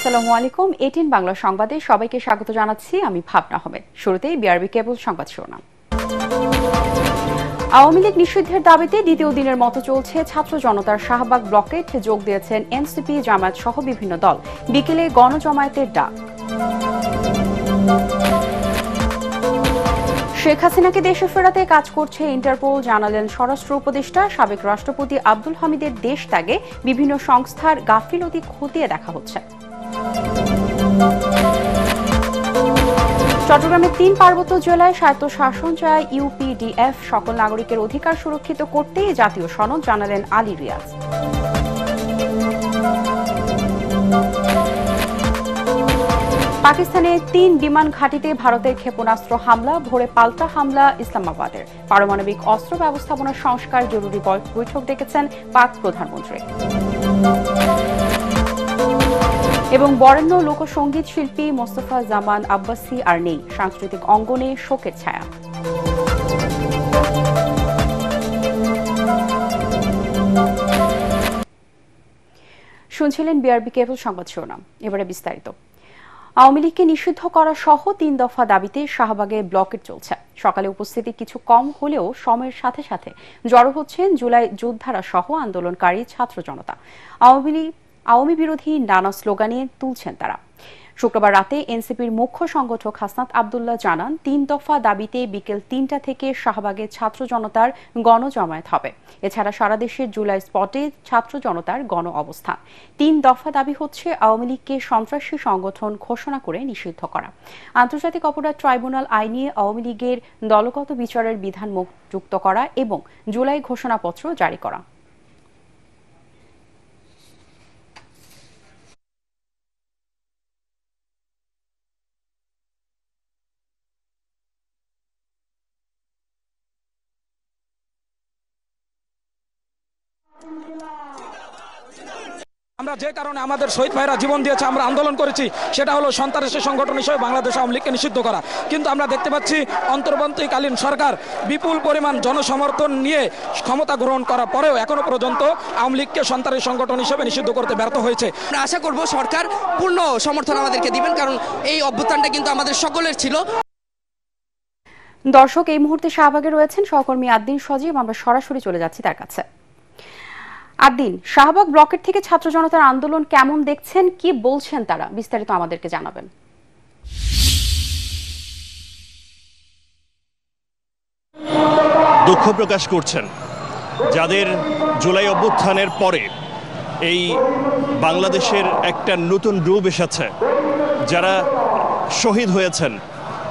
আসসালামু আলাইকুম। 18 বাংলা সংবাদে সবাইকে স্বাগত জানাচ্ছি। আমি ভাবনা আহমেদ। শুরুতেই বিআরবি কেবল সংবাদ শিরোনাম। আওয়ামী লীগ নিষিদ্ধের দাবিতে দ্বিতীয় দিনের মতো চলছে ছাত্র জনতার শাহবাগ ব্লকেট। যোগ দিয়েছেন এনসিপি, জামায়াত সহ বিভিন্ন দল। বিকেলে গণজমায়েতের ডাক। শেখ হাসিনাকে দেশে ফেরাতে কাজ করছে ইন্টারপোল, জানালেন স্বরাষ্ট্র উপদেষ্টা। সাবেক রাষ্ট্রপতি আব্দুল হামিদের দেশ ত্যাগে বিভিন্ন সংস্থার গাফিলতি খতিয়ে দেখা হচ্ছে। চট্টগ্রামের 3 পার্বত্য জেলায় স্বায়ত্তশাসন চায় ইউপিডিএফ। সকল নাগরিকের অধিকার সুরক্ষিত করতেই জাতীয় সনদ, জানালেন আলী রিয়াজ। পাকিস্তানে 3 বিমান ঘাঁটিতে ভারতের ক্ষেপণাস্ত্র হামলা, ভোরে পাল্টা হামলা ইসলামাবাদের। পারমাণবিক অস্ত্র ব্যবস্থাপনা সংস্কার জরুরি বৈঠক ডেকেছেন পাক প্রধানমন্ত্রী। এবং বরেণ্য লোকসঙ্গীত শিল্পী মোস্তফা জামান আব্বাসী আর নেই, সাংস্কৃতিক অঙ্গনে শোকের ছায়া। শুনছিলেন বিআরবি কেবল সংবাদ শিরোনাম। এবারে বিস্তারিত। আওয়ামী লীগকে নিষিদ্ধ করা সহ 3 দফা দাবিতে শাহবাগে ব্লকেট চলছে। সকালে উপস্থিতি কিছু কম হলেও সময়ের সাথে সাথে জড়ো হচ্ছেন জুলাই যোদ্ধারা সহ আন্দোলনকারী ছাত্র জনতা। আওয়ামী বিরোধী নানা স্লোগানে তুলছেন তারা। শুক্রবার রাতে এনসিপির মুখ্য সংগঠক হাসনাত আব্দুল্লাহ জানান, 3 দফা দাবিতে বিকেল 3টা থেকে শাহবাগে ছাত্র জনতার গণজমায়েত হবে। এছাড়া সারা দেশের জুলাই স্পটে ছাত্র জনতার গণ অবস্থান। 3 দফা দাবি হচ্ছে আওয়ামী লীগকে সন্ত্রাসী সংগঠন ঘোষণা করে নিষিদ্ধ করা, আন্তর্জাতিক অপরাধ ট্রাইব্যুনাল আইনে আওয়ামী লীগের দলগত বিচারের বিধান যুক্ত করা এবং জুলাই ঘোষণাপত্র জারি করা। আমরা যে কারণে আমাদের শহীদ ভাইরা জীবন দিয়েছে, আমরা আন্দোলন করেছি, সেটা হলো সন্ত্রাসী সংগঠন হিসেবে বাংলাদেশ আওয়ামী লীগকে নিষিদ্ধ করা। কিন্তু আমরা দেখতে পাচ্ছি অন্তর্বর্তীকালীন সরকার বিপুল পরিমাণ জনসমর্থন নিয়ে ক্ষমতা গ্রহণ করার পরেও এখনো পর্যন্ত আওয়ামী লীগকে সন্ত্রাসী সংগঠন হিসেবে নিষিদ্ধ করতে ব্যর্থ হয়েছে। আমরা আশা করব সরকার পূর্ণ সমর্থন আমাদেরকে দিবেন, কারণ এই অভ্যুত্থানটা কিন্তু আমাদের সকলের ছিল। দর্শক, এই মুহূর্তে শাহবাগে রয়েছেন সহকর্মী আদ্দিন সজীব। আমরা সরাসরি চলে যাচ্ছি তার কাছে। আদ্দিন, শাহবাগ ব্লকেট থেকে ছাত্র জনতার আন্দোলন কেমন দেখছেন, কি বলছেন তারা, বিস্তারিত আমাদেরকে জানাবেন। দুঃখ প্রকাশ করছেন যাদের জুলাই অভ্যুত্থানের পরে এই বাংলাদেশের একটা নতুন রূপ এসেছে, যারা শহীদ হয়েছেন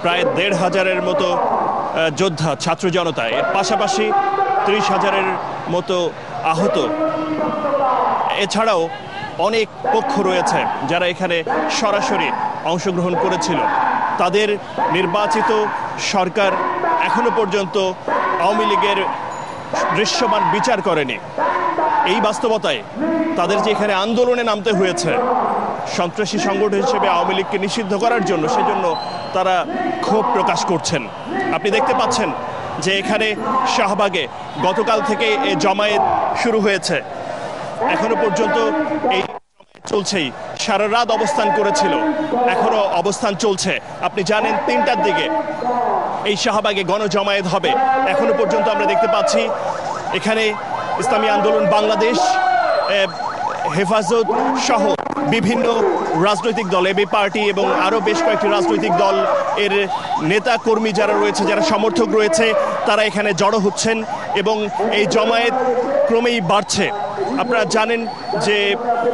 প্রায় 1,500-এর মতো যোদ্ধা ছাত্র জনতা, এর পাশাপাশি 30,000-এর মতো আহত। এছাড়াও অনেক পক্ষ রয়েছে যারা এখানে সরাসরি অংশগ্রহণ করেছিল। তাদের নির্বাচিত সরকার এখনো পর্যন্ত আওয়ামী লীগের দৃশ্যমান বিচার করেনি। এই বাস্তবতায় তাদের যে এখানে আন্দোলনে নামতে হয়েছে সন্ত্রাসী সংগঠন হিসেবে আওয়ামী লীগকে নিষিদ্ধ করার জন্য, সেজন্য তারা ক্ষোভ প্রকাশ করছেন। আপনি দেখতে পাচ্ছেন যে এখানে শাহবাগে গতকাল থেকে এই জমায়েত শুরু হয়েছে, এখনো পর্যন্ত এই চলছেই। সারা রাত অবস্থান করেছিল, এখনো অবস্থান চলছে। আপনি জানেন 3টার দিকে এই শাহবাগে গণজমায়েত হবে। এখনো পর্যন্ত আমরা দেখতে পাচ্ছি এখানে ইসলামী আন্দোলন বাংলাদেশ, হেফাজত সহ বিভিন্ন রাজনৈতিক দল, এবি পার্টি এবং আরও বেশ কয়েকটি রাজনৈতিক দল এর নেতা কর্মী যারা রয়েছে, যারা সমর্থক রয়েছে, তারা এখানে জড়ো হচ্ছেন এবং এই জমায়েত ক্রমেই বাড়ছে। আপনারা জানেন যে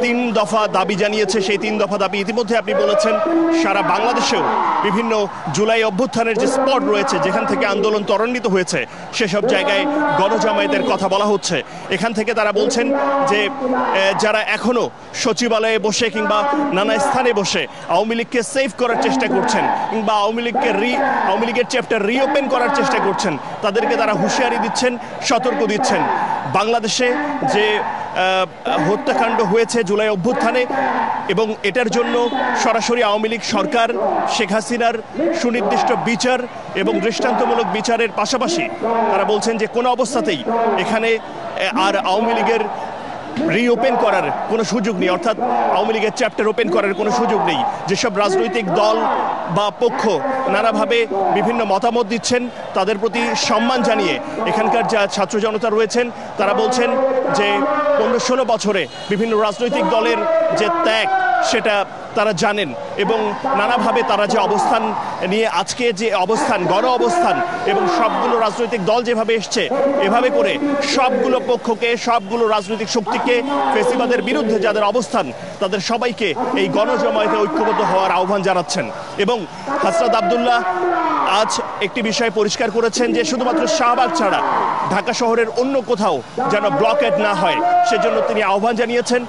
3 দফা দাবি জানিয়েছে। সেই 3 দফা দাবি ইতিমধ্যে আপনি বলেছেন সারা বাংলাদেশেও বিভিন্ন জুলাই অভ্যুত্থানের যে স্পট রয়েছে, যেখান থেকে আন্দোলন ত্বরান্বিত হয়েছে, সেসব জায়গায় গণজমায়েতের কথা বলা হচ্ছে। এখান থেকে তারা বলছেন যে যারা এখনো সচিবালয়ে বসে কিংবা নানা স্থানে বসে আওয়ামী লীগকে সেভ করার চেষ্টা করছেন কিংবা আওয়ামী লীগের চ্যাপ্টার রিওপেন করার চেষ্টা করছেন, তাদেরকে তারা হুঁশিয়ারি দিচ্ছেন, সতর্ক দিচ্ছেন। বাংলাদেশে যে হত্যাকাণ্ড হয়েছে জুলাই অভ্যুত্থানে, এবং এটার জন্য সরাসরি আওয়ামী লীগ সরকার শেখ হাসিনার সুনির্দিষ্ট বিচার এবং দৃষ্টান্তমূলক বিচারের পাশাপাশি তারা বলছেন যে কোনো অবস্থাতেই এখানে আর আওয়ামী লীগের রিওপেন করার কোনো সুযোগ নেই, অর্থাৎ আওয়ামী লীগের চ্যাপ্টার ওপেন করার কোনো সুযোগ নেই। যেসব রাজনৈতিক দল বা পক্ষ নানাভাবে বিভিন্ন মতামত দিচ্ছেন তাদের প্রতি সম্মান জানিয়ে এখানকার যা ছাত্র জনতা রয়েছেন তারা বলছেন যে 15-16 বছরে বিভিন্ন রাজনৈতিক দলের যে ত্যাগ সেটা তারা জানেন এবং নানাভাবে তারা যে অবস্থান নিয়ে আজকে যে অবস্থান, গণ অবস্থান এবং সবগুলো রাজনৈতিক দল যেভাবে এসছে এভাবে করে সবগুলো পক্ষকে, সবগুলো রাজনৈতিক শক্তিকে, ফেসিবাদের বিরুদ্ধে যাদের অবস্থান তাদের সবাইকে এই গণজমায়েতে ঐক্যবদ্ধ হওয়ার আহ্বান জানাচ্ছেন। এবং হাসনাত আব্দুল্লাহ আজ একটি বিষয় পরিষ্কার করেছেন যে শুধুমাত্র শাহবাগ ছাড়া ঢাকা শহরের অন্য কোথাও যেন ব্লকেড না হয় সেজন্য তিনি আহ্বান জানিয়েছেন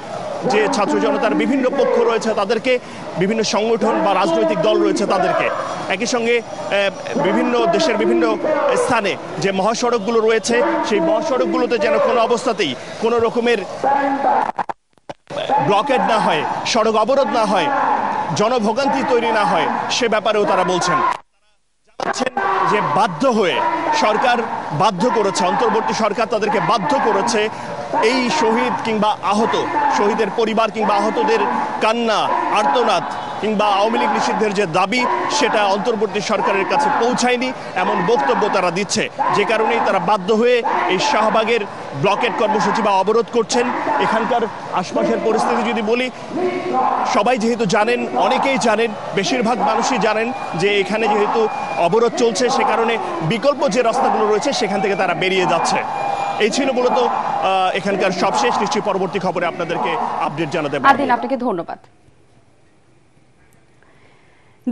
যে ছাত্র জনতার বিভিন্ন পক্ষ রয়েছে তাদেরকে, বিভিন্ন সংগঠন বা রাজনৈতিক দল রয়েছে তাদেরকে, একই সঙ্গে বিভিন্ন দেশের বিভিন্ন স্থানে যে মহাসড়কগুলো রয়েছে সেই মহাসড়কগুলোতে যেন কোনো অবস্থাতেই কোনো রকমের ব্লকেড না হয়, সড়ক অবরোধ না হয়, জনভোগান্তি তৈরি না হয় সে ব্যাপারেও তারা বলছেন যে বাধ্য হয়ে সরকার বাধ্য করেছে, অন্তর্বর্তী সরকার তাদেরকে বাধ্য করেছে এই শহীদ কিংবা আহত শহীদের পরিবার কিংবা আহতদের কান্না, আর্তনাদ কিংবা আওয়ামী লীগ নিষিদ্ধের যে দাবি সেটা অন্তর্বর্তী সরকারের কাছে পৌঁছায়নি এমন বক্তব্য তারা দিচ্ছে, যে কারণেই তারা বাধ্য হয়ে এই শাহবাগের ব্লকেট কর্মসূচি বা অবরোধ করছেন। এখানকার আশপাশের পরিস্থিতি যদি বলি, সবাই যেহেতু জানেন, অনেকেই জানেন, বেশিরভাগ মানুষই জানেন যে এখানে যেহেতু অবরোধ চলছে সে কারণে বিকল্প যে রাস্তাগুলো রয়েছে সেখান থেকে তারা বেরিয়ে যাচ্ছে। এই ছিল মূলত এখানকার সবশেষ। নিশ্চয়ই পরবর্তী খবরে আপনাদেরকে আপডেট জানাতে পারব। আদিন, আপনাকে ধন্যবাদ।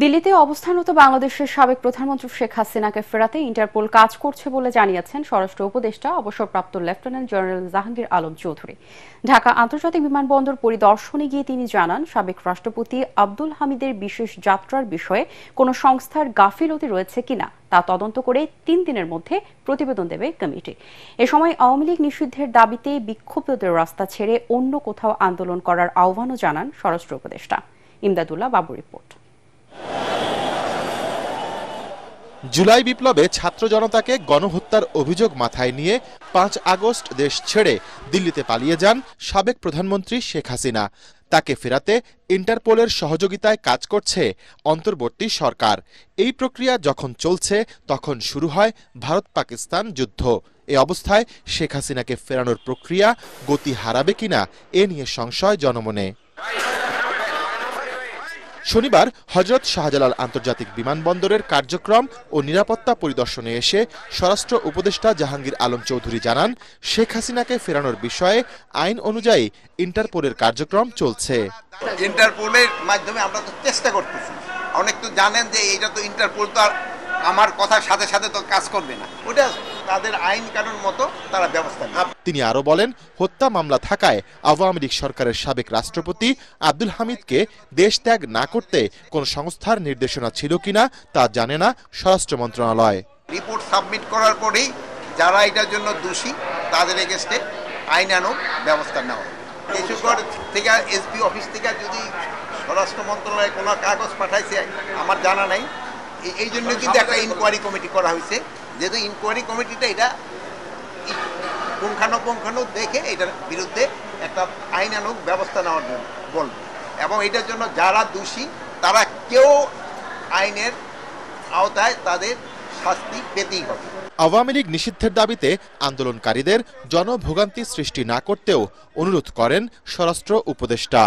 দিল্লিতে অবস্থানরত বাংলাদেশের সাবেক প্রধানমন্ত্রী শেখ হাসিনাকে ফেরাতে ইন্টারপোল কাজ করছে বলে জানিয়েছেন স্বরাষ্ট্র উপদেষ্টা অবসরপ্রাপ্ত লেফটেন্যান্ট জেনারেল জাহাঙ্গীর আলম চৌধুরী। ঢাকা আন্তর্জাতিক বিমানবন্দর পরিদর্শনে গিয়ে তিনি জানান, সাবেক রাষ্ট্রপতি আব্দুল হামিদের বিশেষ যাত্রার বিষয়ে কোনো সংস্থার গাফিলতি রয়েছে কিনা তা তদন্ত করে 3 দিনের মধ্যে প্রতিবেদন দেবে কমিটি। এ সময় আওয়ামী লীগ নিষিদ্ধের দাবিতে বিক্ষুব্ধদের রাস্তা ছেড়ে অন্য কোথাও আন্দোলন করার আহ্বানও জানান স্বরাষ্ট্র উপদেষ্টা। ইমদাদুল্লাহ বাবু রিপোর্ট। জুলাই বিপ্লবে ছাত্র জনতাকে গণহত্যার অভিযোগ মাথায় নিয়ে 5 আগস্ট দেশ ছেড়ে দিল্লিতে পালিয়ে যান সাবেক প্রধানমন্ত্রী শেখ হাসিনা। তাকে ফেরাতে ইন্টারপোলের সহযোগিতায় কাজ করছে অন্তর্বর্তী সরকার। এই প্রক্রিয়া যখন চলছে তখন শুরু হয় ভারত-পাকিস্তান যুদ্ধ। এ অবস্থায় শেখ হাসিনাকে ফেরানোর প্রক্রিয়া গতি হারাবে কিনা এ নিয়ে সংশয় জনমনে। শনিবার হযরত শাহজালাল আন্তর্জাতিক বিমানবন্দরের কার্যক্রম ও নিরাপত্তা পরিদর্শনে এসে স্বরাষ্ট্র উপদেষ্টা জাহাঙ্গীর আলম চৌধুরী জানান, শেখ হাসিনাকে ফেরানোর বিষয়ে আইন অনুযায়ী ইন্টারপোলের কার্যক্রম চলছে। ইন্টারপোলের মাধ্যমে আমরা তো চেষ্টা করতেছি। অনেক তো জানেন যে এইটা তো ইন্টারপোল তো আর আমার কথার সাথে সাথে তো কাজ করবে না, ওটা তাদের আইন কানুন মতো তারা ব্যবস্থা নেবে। তিনি আরো বলেন, হত্যা মামলা থাকায় আওয়ামী লীগ সরকারের সাবেক রাষ্ট্রপতি আব্দুল হামিদকে দেশ ত্যাগ না করতে কোন সংস্থার নির্দেশনা ছিল কিনা তা জানে না স্বরাষ্ট্র মন্ত্রণালয়। রিপোর্ট সাবমিট করার পরেই যারা এটার জন্য দোষী তাদের এগেইনস্টে আইনানুগ ব্যবস্থা নেওয়া। কেশুগড় থেকে এসপি অফিস থেকে যদি স্বরাষ্ট্র মন্ত্রণালয়ে কোনো কাগজ পাঠাইছে আমার জানা নাই, এই জন্য কিন্তু একটা ইনকোয়ারি কমিটি করা হয়েছে। যেহেতু ইনকোয়ারি কমিটিটা এটা পুঙ্খানুপুঙ্খানু দেখে এটার বিরুদ্ধে একটা আইনানুগ ব্যবস্থা নেওয়ার জন্য বলবে, এবং এটার জন্য যারা দোষী তারা কেউ আইনের আওতায় তাদের শাস্তি পেতেই হবে। আওয়ামী লীগ নিষিদ্ধের দাবিতে আন্দোলনকারীদের জনভোগান্তি সৃষ্টি না করতেও অনুরোধ করেন স্বরাষ্ট্র উপদেষ্টা।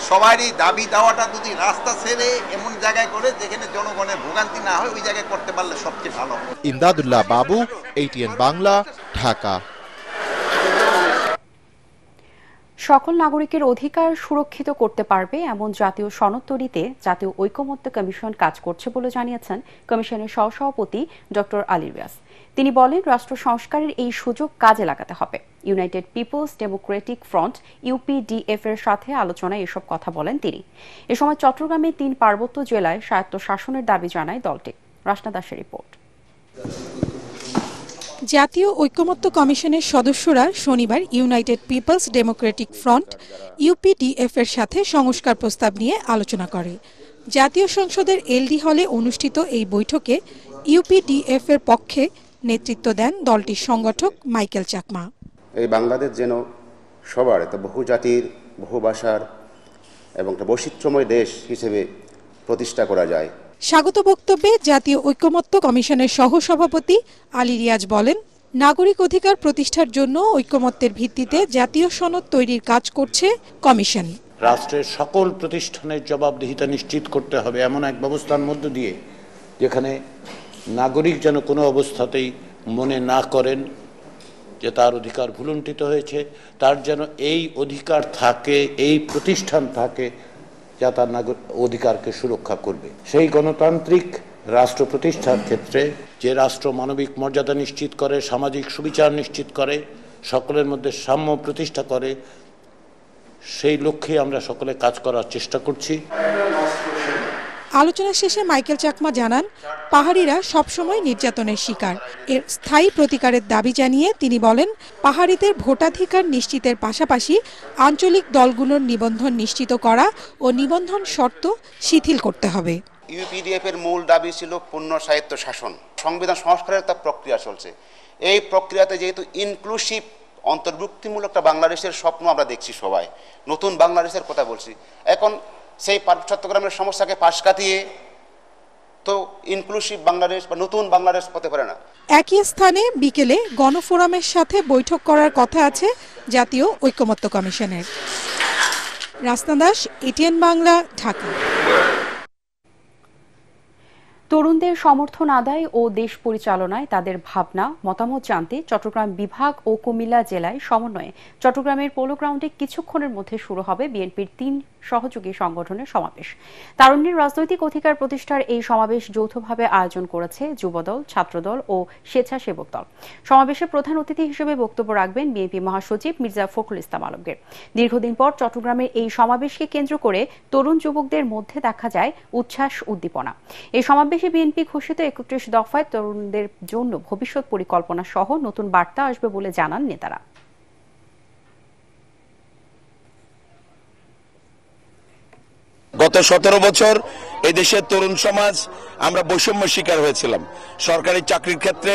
সবারই দাবি দেওয়াটা যদি রাস্তা ছেড়ে এমন জায়গায় করে যেখানে জনগণের ভোগান্তি না হয় ওই জায়গায় করতে পারলে সবচেয়ে ভালো। ইমদাদুল্লাহ বাবু, ATN বাংলা, ঢাকা। সকল নাগরিকের অধিকার সুরক্ষিত করতে পারবে এমন জাতীয় সনদ তৈরিতে জাতীয় ঐকমত্য কমিশন কাজ করছে বলে জানিয়েছেন কমিশনের সহসভাপতি ডক্টর আলী রিয়াজ। তিনি বলেন, রাষ্ট্র সংস্কারের এই সুযোগ কাজে লাগাতে হবে। ইউনাইটেড পিপলস ডেমোক্রেটিক ফ্রন্ট UPDF এর সাথে আলোচনায় এসব কথা বলেন তিনি। এ সময় চট্টগ্রামে 3 পার্বত্য জেলায় স্বায়ত্তশাসনের দাবি জানায় দলটি। রাশনা দাসের রিপোর্ট। জাতীয় ঐকমত্য কমিশনের সদস্যরা শনিবার ইউনাইটেড পিপলস ডেমোক্রেটিক ফ্রন্ট UPDF এর সাথে সংস্কার প্রস্তাব নিয়ে আলোচনা করে। জাতীয় সংসদের LD হলে অনুষ্ঠিত এই বৈঠকে UPDF এর পক্ষে নেতৃত্ব দেন দলটির সংগঠক মাইকেল চাকমা। এই বাংলাদেশ যেন সবার একটা বহুজাতির, বহুভাষার এবং একটা বৈচিত্র্যময় দেশ হিসেবে প্রতিষ্ঠা করা যায়। স্বাগত বক্তব্যে জাতীয় ঐকমত্য কমিশনের সহসভাপতি আলী রিয়াজ বলেন, নাগরিক অধিকার প্রতিষ্ঠার জন্য ঐকমত্যের ভিত্তিতে জাতীয় সনদ তৈরির কাজ করছে কমিশন। রাষ্ট্রের সকল প্রতিষ্ঠানের জবাবদিহিতা নিশ্চিত করতে হবে এমন এক ব্যবস্থার মধ্য দিয়ে যেখানে নাগরিক যেন কোনো অবস্থাতেই মনে না করেন যে তার অধিকার ভুলুণ্ঠিত হয়েছে, তার যেন এই অধিকার থাকে, এই প্রতিষ্ঠান থাকে যা তার অধিকারকে সুরক্ষা করবে। সেই গণতান্ত্রিক রাষ্ট্র প্রতিষ্ঠার ক্ষেত্রে যে রাষ্ট্র মানবিক মর্যাদা নিশ্চিত করে, সামাজিক সুবিচার নিশ্চিত করে, সকলের মধ্যে সাম্য প্রতিষ্ঠা করে, সেই লক্ষ্যে আমরা সকলে কাজ করার চেষ্টা করছি। আলোচনা শেষে মাইকেল চাকমা জানান, পাহাড়িরা সবসময় নির্যাতনের শিকার, এর স্থায়ী প্রতিকারের দাবি জানিয়ে তিনি বলেন, পাহাড়িদের ভোটাধিকার নিশ্চিতের পাশাপাশি আঞ্চলিক দলগুলোর নিবন্ধন নিশ্চিত করা ও নিবন্ধন শর্ত শিথিল করতে হবে। ইউপিডিএফ এর মূল দাবি ছিল পূর্ণ স্বায়ত্ত শাসন। সংবিধান সংস্কারের একটা প্রক্রিয়া চলছে। এই প্রক্রিয়াতে যেহেতু ইনক্লুসিভ অন্তর্ভুক্তিমূলক একটা বাংলাদেশের স্বপ্ন আমরা দেখছি, সবাই নতুন বাংলাদেশের কথা বলছি, এখন সেই চট্টগ্রামের সমস্যাকে পাশ কাটিয়ে তো ইনক্লুসিভ বাংলাদেশ বা নতুন বাংলাদেশ হতে পারে না। একই স্থানে বিকেলে গণফোরামের সাথে বৈঠক করার কথা আছে জাতীয় ঐকমত্য কমিশনের। রাসনা দাস, এটিএন বাংলা, ঢাকা। তরুণদের সমর্থন আদায় ও দেশ পরিচালনায় তাদের ভাবনা মতামত জানতে চট্টগ্রাম বিভাগ ও কুমিল্লা জেলায় সমন্বয়ে চট্টগ্রামের পোলো গ্রাউন্ডে কিছুক্ষণের মধ্যে শুরু হবে বিএনপির 3 সহযোগী সংগঠনের সমাবেশ। তারুণ্যের রাজনৈতিক অধিকার প্রতিষ্ঠার এই সমাবেশ যৌথভাবে আয়োজন করেছে যুবদল, ছাত্রদল ও স্বেচ্ছাসেবক দল। সমাবেশে প্রধান অতিথি হিসেবে বক্তব্য রাখবেন বিএনপি মহাসচিব মির্জা ফখরুল ইসলাম আলমগীর। দীর্ঘদিন পর চট্টগ্রামের এই সমাবেশকে কেন্দ্র করে তরুণ যুবকদের মধ্যে দেখা যায় উচ্ছ্বাস, উদ্দীপনা। এই সমাবেশে বিএনপি ঘোষিত 31 দফায় তরুণদের জন্য ভবিষ্যৎ পরিকল্পনা সহ নতুন বার্তা আসবে বলে জানান নেতারা। গত 17 বছর এই দেশের তরুণ সমাজ আমরা বৈষম্য শিকার হয়েছিলাম সরকারি চাকরির ক্ষেত্রে,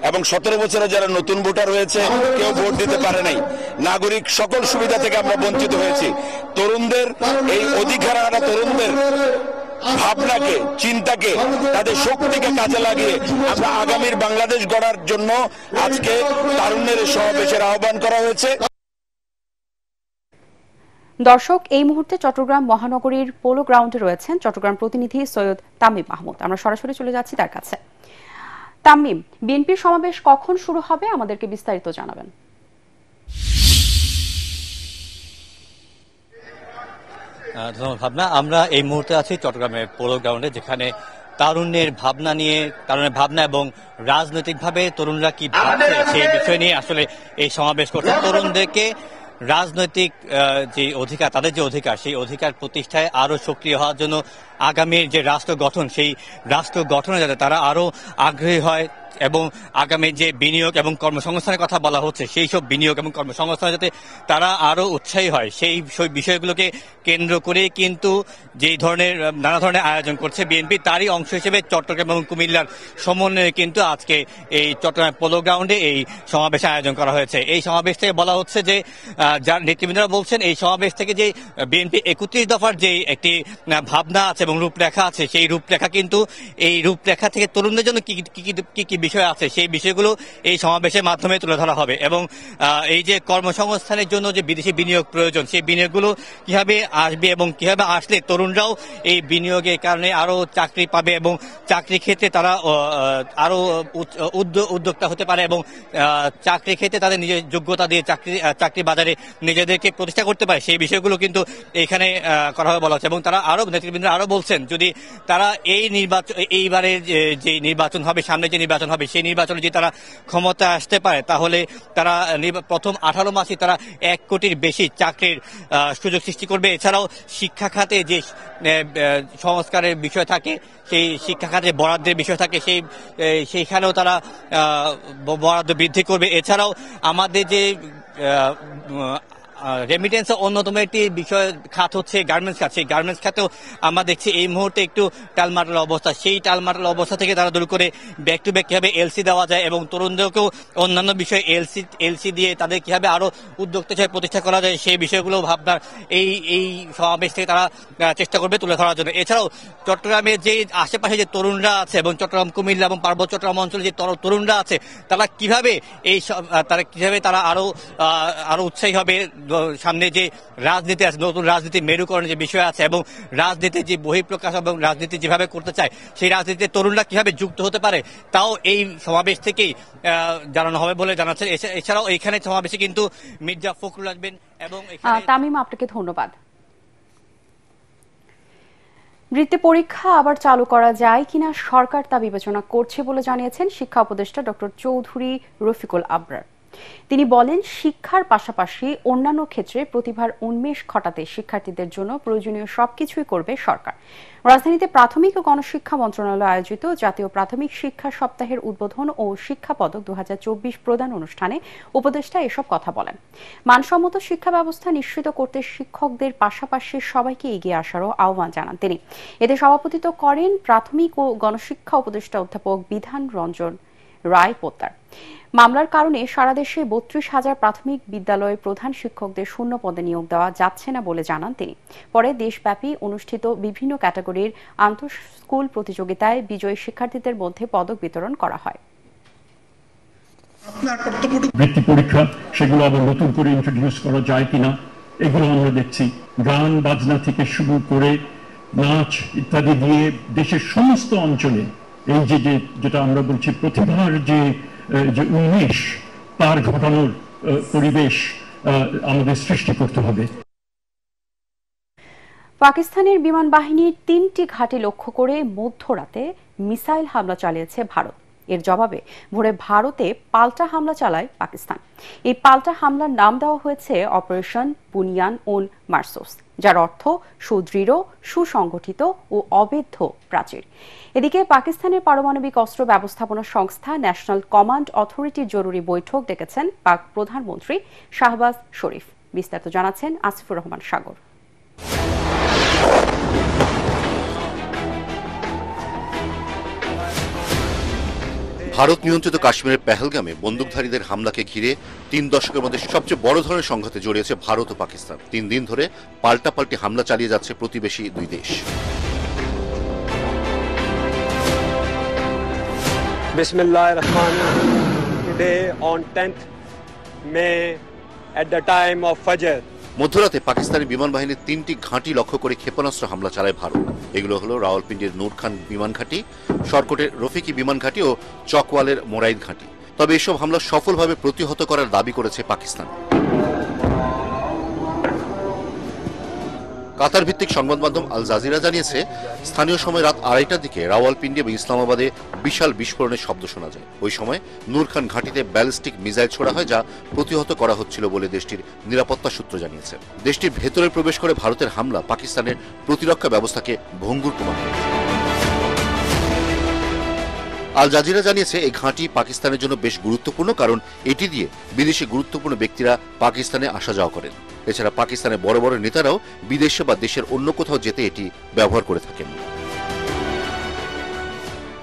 এবং 17 বছরে যারা নতুন ভোটার হয়েছে কেউ ভোট দিতে পারে নাই। নাগরিক সকল সুবিধা থেকে আমরা বঞ্চিত হয়েছি। তরুণদের এই অধিকার আনা, তরুণদের ভাবনাকে, চিন্তাকে, তাদের শক্তিকে কাজে লাগিয়ে আমরা আগামীর বাংলাদেশ গড়ার জন্য আজকে তারুণ্যের সমাবেশের আহ্বান করা হয়েছে। দর্শক, এই মুহূর্তে চট্টগ্রাম মহানগরীর পোলো গ্রাউন্ডে রয়েছেন চট্টগ্রাম প্রতিনিধি সৈয়দ তামিম মাহমুদ। আমরা সরাসরি চলে যাচ্ছি তার কাছে। তামিম, বিএনপির সমাবেশ কখন শুরু হবে আমাদেরকে বিস্তারিত জানাবেন। ধন্যবাদ ভাবনা। আমরা এই মুহূর্তে আছি চট্টগ্রামের পোলো গ্রাউন্ডে, যেখানে তারুণ্যের ভাবনা এবং রাজনৈতিকভাবে তরুণরা কি ভাবছে সেই বিষয় নিয়ে আসলে এই সমাবেশ করছে। তরুণদেরকে রাজনৈতিক যে অধিকার, তাদের যে অধিকার, সেই অধিকার প্রতিষ্ঠায় আরো সক্রিয় হওয়ার জন্য আগামীর যে রাষ্ট্র গঠন, সেই রাষ্ট্র গঠনে যাতে তারা আরো আগ্রহী হয় এবং আগামী যে বিনিয়োগ এবং কর্মসংস্থানের কথা বলা হচ্ছে, সেই সব বিনিয়োগ এবং কর্মসংস্থানে যাতে তারা আরো উৎসাহী হয়, সেই বিষয়গুলোকে কেন্দ্র করে কিন্তু যেই ধরনের নানা ধরনের আয়োজন করছে বিএনপি, তারই অংশ হিসেবে চট্টগ্রাম এবং কুমিল্লার সমন্বয়ে কিন্তু আজকে এই চট্টগ্রাম পোলো গ্রাউন্ডে এই সমাবেশ আয়োজন করা হয়েছে। এই সমাবেশ থেকে বলা হচ্ছে যে, যার নেতৃবৃন্দরা বলছেন, এই সমাবেশ থেকে যে বিএনপি 31 দফার যে একটি ভাবনা আছে এবং রূপরেখা আছে, সেই রূপরেখা কিন্তু এই রূপরেখা থেকে তরুণদের জন্য কি কি বিষয় আছে সেই বিষয়গুলো এই সমাবেশের মাধ্যমে তুলে ধরা হবে। এবং এই যে কর্মসংস্থানের জন্য যে বিদেশি বিনিয়োগ প্রয়োজন, সেই বিনিয়োগগুলো কিভাবে আসবে এবং কিভাবে আসলে তরুণরাও এই বিনিয়োগের কারণে আরো চাকরি পাবে এবং চাকরি ক্ষেত্রে তারা আরো উদ্যোক্তা হতে পারে এবং চাকরি ক্ষেত্রে তাদের নিজের যোগ্যতা দিয়ে চাকরি বাজারে নিজেদেরকে প্রতিষ্ঠা করতে পারে, সেই বিষয়গুলো কিন্তু এখানে করা হবে বলা হচ্ছে। এবং তারা আরো নেতৃবৃন্দরা আরো বলছেন, যদি তারা এইবারের যে নির্বাচন হবে, সামনে যে নির্বাচন হবে, সেই নির্বাচনে যদি তারা ক্ষমতা আসতে পারে, তাহলে তারা প্রথম 18 মাসে তারা 1 কোটির বেশি চাকরির সুযোগ সৃষ্টি করবে। এছাড়াও শিক্ষা খাতে যে সংস্কারের বিষয় থাকে, সেই শিক্ষা খাতে বরাদ্দের বিষয় থাকে, সেইখানেও তারা বরাদ্দ বৃদ্ধি করবে। এছাড়াও আমাদের যে রেমিটেন্সের অন্যতম একটি বিষয় খাত হচ্ছে গার্মেন্টস খাত। সেই গার্মেন্টস খাতেও আমরা দেখছি এই মুহূর্তে একটু টালমাটাল অবস্থা। সেই টালমাটাল অবস্থা থেকে তারা দূর করে ব্যাক টু ব্যাক কিভাবে এলসি দেওয়া যায় এবং তরুণদেরকেও অন্যান্য বিষয়ে এলসি দিয়ে তাদের কিভাবে আরো উদ্যোক্তা হিসেবে প্রতিষ্ঠা করা যায় সেই বিষয়গুলো ভাবনার এই সমাবেশ থেকে তারা চেষ্টা করবে তুলে ধরার জন্য। এছাড়াও চট্টগ্রামের যে আশেপাশে যে তরুণরা আছে এবং চট্টগ্রাম, কুমিল্লা এবং পার্বত্য চট্টগ্রাম অঞ্চলে যে তরুণরা আছে তারা কিভাবে তারা আরো উৎসাহী হবে সামনে যে রাজনীতি আছে, নতুন রাজনীতি মেরুকরণের যে বিষয় আছে এবং রাজনীতির যে বহিঃপ্রকাশ এবং রাজনীতি যেভাবে করতে চায় সেই রাজনীতিতে তরুণরা কিভাবে যুক্ত হতে পারে তাও এই সমাবেশ থেকেই জানানো হবে বলে জানাচ্ছেন। এছাড়াও এইখানে সমাবেশে কিন্তু মির্জা ফখরুল আসবেন এবং তামিম, আপনাকে ধন্যবাদ। বৃত্তি পরীক্ষা আবার চালু করা যায় কিনা সরকার তা বিবেচনা করছে বলে জানিয়েছেন শিক্ষা উপদেষ্টা ডক্টর চৌধুরী রফিকুল আবরার। তিনি বলেন, শিক্ষার পাশাপাশি অন্যান্য ক্ষেত্রে প্রতিভার উন্মেষ ঘটাতে শিক্ষার্থীদের জন্য প্রয়োজনীয় সবকিছুই করবে সরকার। রাজধানীতে প্রাথমিক ও গণশিক্ষা মন্ত্রণালয় আয়োজিত জাতীয় প্রাথমিক শিক্ষা সপ্তাহের উদ্বোধন ও শিক্ষা পদক 2024 প্রদান অনুষ্ঠানে উপদেষ্টা এসব কথা বলেন। মানসম্মত শিক্ষা ব্যবস্থা নিশ্চিত করতে শিক্ষকদের পাশাপাশি সবাইকে এগিয়ে আসারও আহ্বান জানান তিনি। এতে সভাপতিত্ব করেন প্রাথমিক ও গণশিক্ষা উপদেষ্টা অধ্যাপক বিধান রঞ্জন রায় পোদ্দার। মামলার কারণে সারা দেশে 32,000 প্রাথমিক বিদ্যালয়ে প্রধান শিক্ষকদের শূন্য পদে নিয়োগ দেওয়া যাচ্ছে না বলে জানান তিনি। পরে দেশব্যাপী অনুষ্ঠিত বিভিন্ন ক্যাটাগরির আন্তঃ স্কুল প্রতিযোগিতায় বিজয়ী শিক্ষার্থীদের মধ্যে পদক বিতরণ করা হয়। বৃত্তি পরীক্ষা সেগুলো আবার নতুন করে ইন্ট্রোডিউস করা যায় কিনা এগুলো আমরা দেখছি। গান বাজনা থেকে শুরু করে নাচ ইত্যাদি দিয়ে দেশের সমস্ত অঞ্চলে এই যেটা আমরা বলছি প্রতিভার যে উন্মেষ তার ঘটানোর পরিবেশ আমাদের সৃষ্টি করতে হবে। পাকিস্তানের বিমান বাহিনীর 3টি ঘাঁটি লক্ষ্য করে মধ্যরাতে মিসাইল হামলা চালিয়েছে ভারত। এর জবাবে ভোরে ভারতে পাল্টা হামলা চালায় পাকিস্তান। এই পাল্টা হামলার নাম দেওয়া হয়েছে অপারেশন বুনিয়ান উল মারসুস, যার অর্থ সুদৃঢ়, সুসংগঠিত ও অবেধ্য প্রাচীর। এদিকে পাকিস্তানের পারমাণবিক অস্ত্র ব্যবস্থাপনা সংস্থা ন্যাশনাল কমান্ড অথরিটির জরুরি বৈঠক ডেকেছেন পাক প্রধানমন্ত্রী শাহবাজ শরীফ। বিস্তারিত জানাচ্ছেন আসিফুর রহমান সাগর। ভারত নিয়ন্ত্রিত কাশ্মীরের পেহেলগামে বন্দুকধারীদের হামলাকে ঘিরে 3 দশকের মধ্যে সবচেয়ে বড় ধরনের সংঘাতে জড়িয়েছে ভারত ও পাকিস্তান। 3 দিন ধরে পাল্টাপাল্টি হামলা চালিয়ে যাচ্ছে প্রতিবেশী দুই দেশ। বিসমিল্লাহির রহমানির রহিম। Today on 10th May at the time of Fajr, মধ্যরাতে পাকিস্তানি বিমান বাহিনীর 3টি ঘাঁটি লক্ষ্য করে ক্ষেপণাস্ত্র হামলা চালায় ভারত। এগুলো হলো রাওয়ালপিন্ডির নূর খান বিমান ঘাঁটি, শর্কটের রফিকি বিমান ঘাঁটি ও চকওয়ালের মোরাইদ ঘাঁটি। তবে এসব হামলা সফলভাবে প্রতিহত করার দাবি করেছে পাকিস্তান। কাতার ভিত্তিক সংবাদ মাধ্যম আল জাজিরা জানিয়েছে, স্থানীয় সময় রাত 2:30টার দিকে রাওয়ালপিন্ডি এবং ইসলামাবাদে বিশাল বিস্ফোরণের শব্দ শোনা যায়। ওই সময় নূর খান ঘাঁটিতে ব্যালিস্টিক মিসাইল ছোড়া হয়, যা প্রতিহত করা হচ্ছিল বলে দেশটির নিরাপত্তা সূত্র জানিয়েছে। দেশটির ভেতরে প্রবেশ করে ভারতের হামলা পাকিস্তানের প্রতিরক্ষা ব্যবস্থাকে ভঙ্গুর প্রমাণ করেছে। আল জাজিরা জানিয়েছে, এই ঘাঁটি পাকিস্তানের জন্য বেশ গুরুত্বপূর্ণ, কারণ এটি দিয়ে বিদেশি গুরুত্বপূর্ণ ব্যক্তিরা পাকিস্তানে আসা যাওয়া করেন। এছাড়া পাকিস্তানের বড় বড় নেতারাও বিদেশে বা দেশের অন্য কোথাও যেতে এটি ব্যবহার করে থাকেন।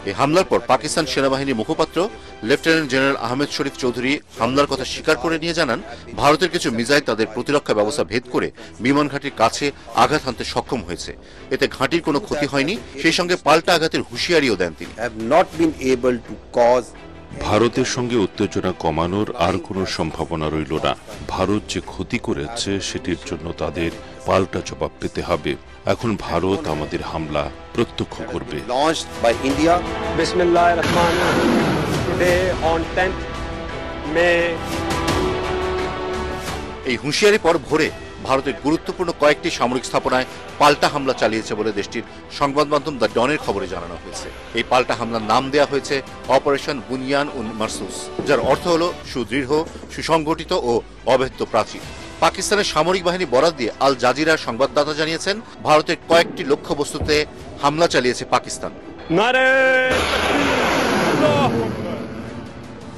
এই হামলার পর পাকিস্তান সেনাবাহিনীর মুখপাত্র লেফটেন্যান্ট জেনারেল আহমেদ শরীফ চৌধুরী হামলার কথা স্বীকার করে নিয়ে জানান, ভারতের কিছু মিসাইল তাদের প্রতিরক্ষা ব্যবস্থা ভেদ করে বিমান ঘাঁটির কাছে আঘাত হানতে সক্ষম হয়েছে। এতে ঘাঁটির কোনো ক্ষতি হয়নি, সেই সঙ্গে পাল্টা আঘাতের হুঁশিয়ারিও দেন তিনি। ভারতের সঙ্গে উত্তেজনা কমানোর আর কোনো সম্ভাবনা রইল না। ভারত যে ক্ষতি করেছে সেটির জন্য তাদের পাল্টা জবাব পেতে হবে। এখন ভারত আমাদের হামলা প্রত্যক্ষ করবে। বিসমিল্লাহির রহমানির রহিম। Today on 10th May। এই হুঁশিয়ারি পর ভোরে ভারতের গুরুত্বপূর্ণ কয়েকটি সামরিক স্থাপনায় পাল্টা হামলা চালিয়েছে বলে দেশটির সংবাদ মাধ্যম দ্য ডনের খবরে জানানো হয়েছে। এই পাল্টা হামলার নাম দেওয়া হয়েছে অপারেশন বুনিয়ান উল মারসুস, যার অর্থ হল সুদৃঢ়, সুসংগঠিত ও অভেদ্য প্রাচীর। পাকিস্তানের সামরিক বাহিনী বরাত দিয়ে আল জাজিরার সংবাদদাতা জানিয়েছেন, ভারতের কয়েকটি লক্ষ্যবস্তুতে হামলা চালিয়েছে পাকিস্তান।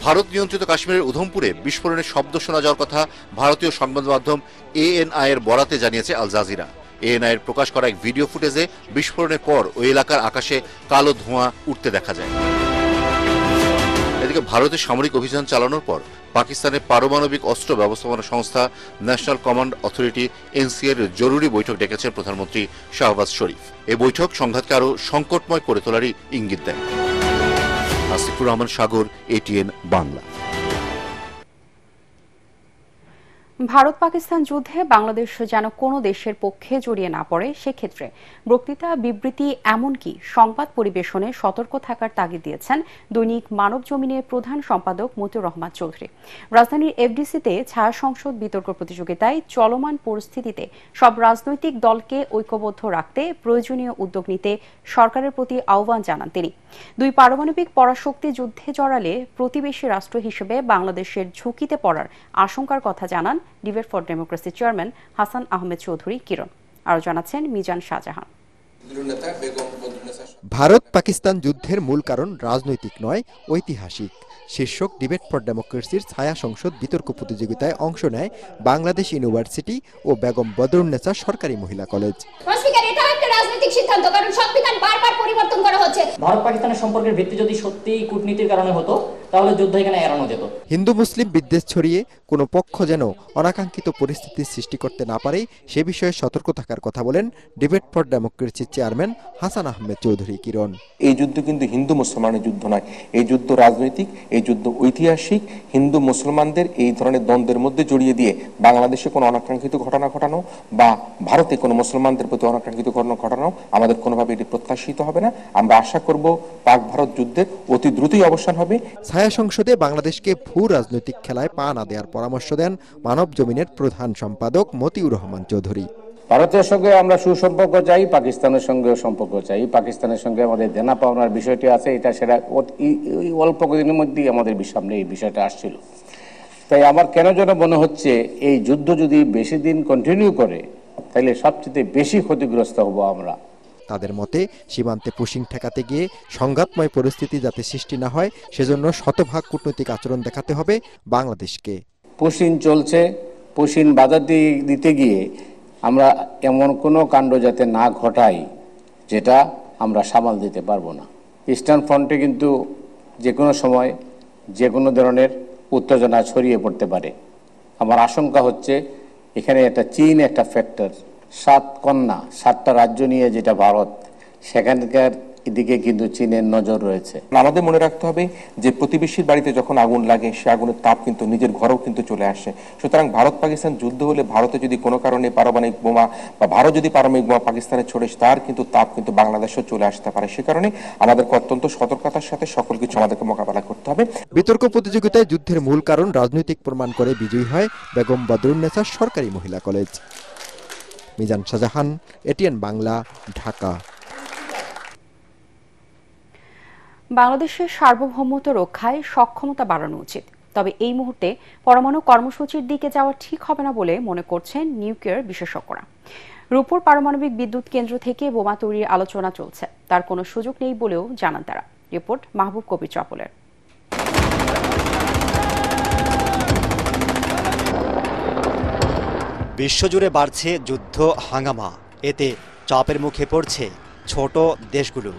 ভারত নিয়ন্ত্রিত কাশ্মীরের উধমপুরে বিস্ফোরণের শব্দ শোনা যাওয়ার কথা ভারতীয় সংবাদ মাধ্যম ANI এর বরাতে জানিয়েছে আল জাজিরা। ANI এর প্রকাশ করা এক ভিডিও ফুটেজে বিস্ফোরণের পর ওই এলাকার আকাশে কালো ধোঁয়া উঠতে দেখা যায়। এদিকে ভারতের সামরিক অভিযান চালানোর পর পাকিস্তানের পারমাণবিক অস্ত্র ব্যবস্থাপনা সংস্থা ন্যাশনাল কমান্ড অথরিটি NCA এর জরুরি বৈঠক ডেকেছেন প্রধানমন্ত্রী শাহবাজ শরীফ। এই বৈঠক সংঘাতকে আরো সংকটময় করে তোলারই ইঙ্গিত দেয়। আসিফুর রহমান সাগর, ATN বাংলা। ভারত পাকিস্তান যুদ্ধে বাংলাদেশ যেন কোনো দেশের পক্ষে জড়িয়ে না পড়ে, সেক্ষেত্রে বক্তৃতা, বিবৃতি, এমনকি সংবাদ পরিবেশনে সতর্ক থাকার তাগিদ দিয়েছেন দৈনিক মানব জমিনের প্রধান সম্পাদক মতিউর রহমান চৌধুরী। রাজধানীর FDC-তে ছায়া সংসদ বিতর্ক প্রতিযোগিতায় চলমান পরিস্থিতিতে সব রাজনৈতিক দলকে ঐক্যবদ্ধ রাখতে প্রয়োজনীয় উদ্যোগ নিতে সরকারের প্রতি আহ্বান জানান তিনি। দুই পারমাণবিক পরাশক্তি যুদ্ধে জড়ালে প্রতিবেশী রাষ্ট্র হিসেবে বাংলাদেশের ঝুঁকিতে পড়ার আশঙ্কার কথা জানান debate for democracy chairman Hasan Ahmed Chowdhury Kiron. আরও জানাচ্ছেন মিজান শাহজাহান। ভারত পাকিস্তান যুদ্ধের মূল কারণ রাজনৈতিক নয়, ঐতিহাসিক শীর্ষক ডিবেট ফর ডেমোক্রেসির ছায়া সংসদ বিতর্ক প্রতিযোগিতায় অংশ নেয় বাংলাদেশ ইউনিভার্সিটি ও বেগম বদরুন্নেসা সরকারি মহিলা কলেজ। রাজনৈতিক সিদ্ধান্ত, কারণ সংবিধান বারবার পরিবর্তন করা হচ্ছে। ভারত পাকিস্তানের সম্পর্কের ভিত্তি যদি সত্যি কূটনীতির কারণে হতো, তাহলে যুদ্ধ এখানে এড়ানো যেত। হিন্দু মুসলিম বিদ্বেষ ছড়িয়ে কোনো পক্ষ যেন অনাকাঙ্ক্ষিত পরিস্থিতির সৃষ্টি করতে না পারে সে বিষয়ে সতর্ক থাকার কথা বলেন ডিবেট ফর ডেমোক্রেসির চেয়ারম্যান হাসান আহমেদ চৌধুরী কিরণ। এই যুদ্ধ কিন্তু হিন্দু মুসলমানের যুদ্ধ নয়, এই যুদ্ধ রাজনৈতিক, এই যুদ্ধ ঐতিহাসিক। হিন্দু মুসলমানদের এই ধরনের দ্বন্দ্বের মধ্যে জড়িয়ে দিয়ে বাংলাদেশে কোনো অনাকাঙ্ক্ষিত ঘটনা ঘটানো বা ভারতে কোনো মুসলমানদের প্রতি অনাকাঙ্ক্ষিত ঘটনা ঘটানো আমাদের কোনোভাবে এটি প্রত্যাশিত হবে না। আমরা আশা করব পাক ভারত যুদ্ধের অতি দ্রুতই অবসান হবে। ছায়া সংসদে বাংলাদেশকে ভূ রাজনৈতিক খেলায় পা না দেওয়ার পরামর্শ দেন মানব জমিনের প্রধান সম্পাদক মতিউর রহমান চৌধুরী। ভারতের সঙ্গে আমরা সুসম্পর্ক চাই, পাকিস্তানের সঙ্গেও সম্পর্ক চাই। পাকিস্তানের সঙ্গে আমাদের দেনা পাওনার বিষয়টি আছে, এটা সেটা অল্প দিনের মধ্যেই আমাদের সামনে এই বিষয়টা আসছিল। তাই আমার কেন যেন মনে হচ্ছে এই যুদ্ধ যদি বেশি দিন কন্টিনিউ করে তাহলে সবচেয়ে বেশি ক্ষতিগ্রস্ত হব আমরা। তাদের মতে সীমান্তে পুশিং ঠেকাতে গিয়ে সংঘাতময় পরিস্থিতি যাতে সৃষ্টি না হয় সেজন্য শতভাগ কূটনৈতিক আচরণ দেখাতে হবে বাংলাদেশকে। পুশিং চলছে, পুশিং বাধা দিতে গিয়ে আমরা এমন কোনো কাণ্ড যাতে না ঘটাই যেটা আমরা সামাল দিতে পারবো না। ইস্টার্ন ফ্রন্টে কিন্তু যে কোনো সময় যে কোনো ধরনের উত্তেজনা ছড়িয়ে পড়তে পারে। আমার আশঙ্কা হচ্ছে এখানে একটা চীন একটা ফ্যাক্টর, 7 কন্যা 7টা রাজ্য নিয়ে যেটা ভারত, সেখানকার এদিকে কিন্তু চীনের নজর রয়েছে। আমাদের মনে রাখতে হবে যে প্রতিবেশীর বাড়িতে যখন আগুন লাগে সে আগুনের তাপ কিন্তু নিজের ঘরেও কিন্তু চলে আসে। সুতরাং ভারত পাকিস্তান যুদ্ধ হলে ভারতে যদি কোনো কারণে পারমাণবিক বোমা বা ভারত যদি পারমাণবিক বোমা পাকিস্তানে ছড়ে তার কিন্তু তাপ কিন্তু বাংলাদেশেও চলে আসতে পারে। সে কারণে আমাদেরকে অত্যন্ত সতর্কতার সাথে সকল কিছু আমাদেরকে মোকাবেলা করতে হবে। বিতর্ক প্রতিযোগিতায় যুদ্ধের মূল কারণ রাজনৈতিক প্রমাণ করে বিজয়ী হয় বেগম বদরুন্নেসা সরকারি মহিলা কলেজ। মিজান শাহজাহান, ATN বাংলা, ঢাকা। বাংলাদেশের সার্বভৌমত্ব রক্ষায় সক্ষমতা বাড়ানো উচিত, তবে এই মুহূর্তে পরমাণু কর্মসূচির দিকে যাওয়া ঠিক হবে না বলে মনে করছেন নিউক্লিয়ার বিশেষজ্ঞরা। রূপপুর পারমাণবিক বিদ্যুৎ কেন্দ্র থেকে বোমা তৈরির আলোচনা চলছে, তার কোনো সুযোগ নেই বলেও জানান তারা। রিপোর্ট মাহবুব কবির চপলের। বিশ্বজুড়ে বাড়ছে যুদ্ধ হাঙ্গামা, এতে চাপের মুখে পড়ছে ছোট দেশগুলো।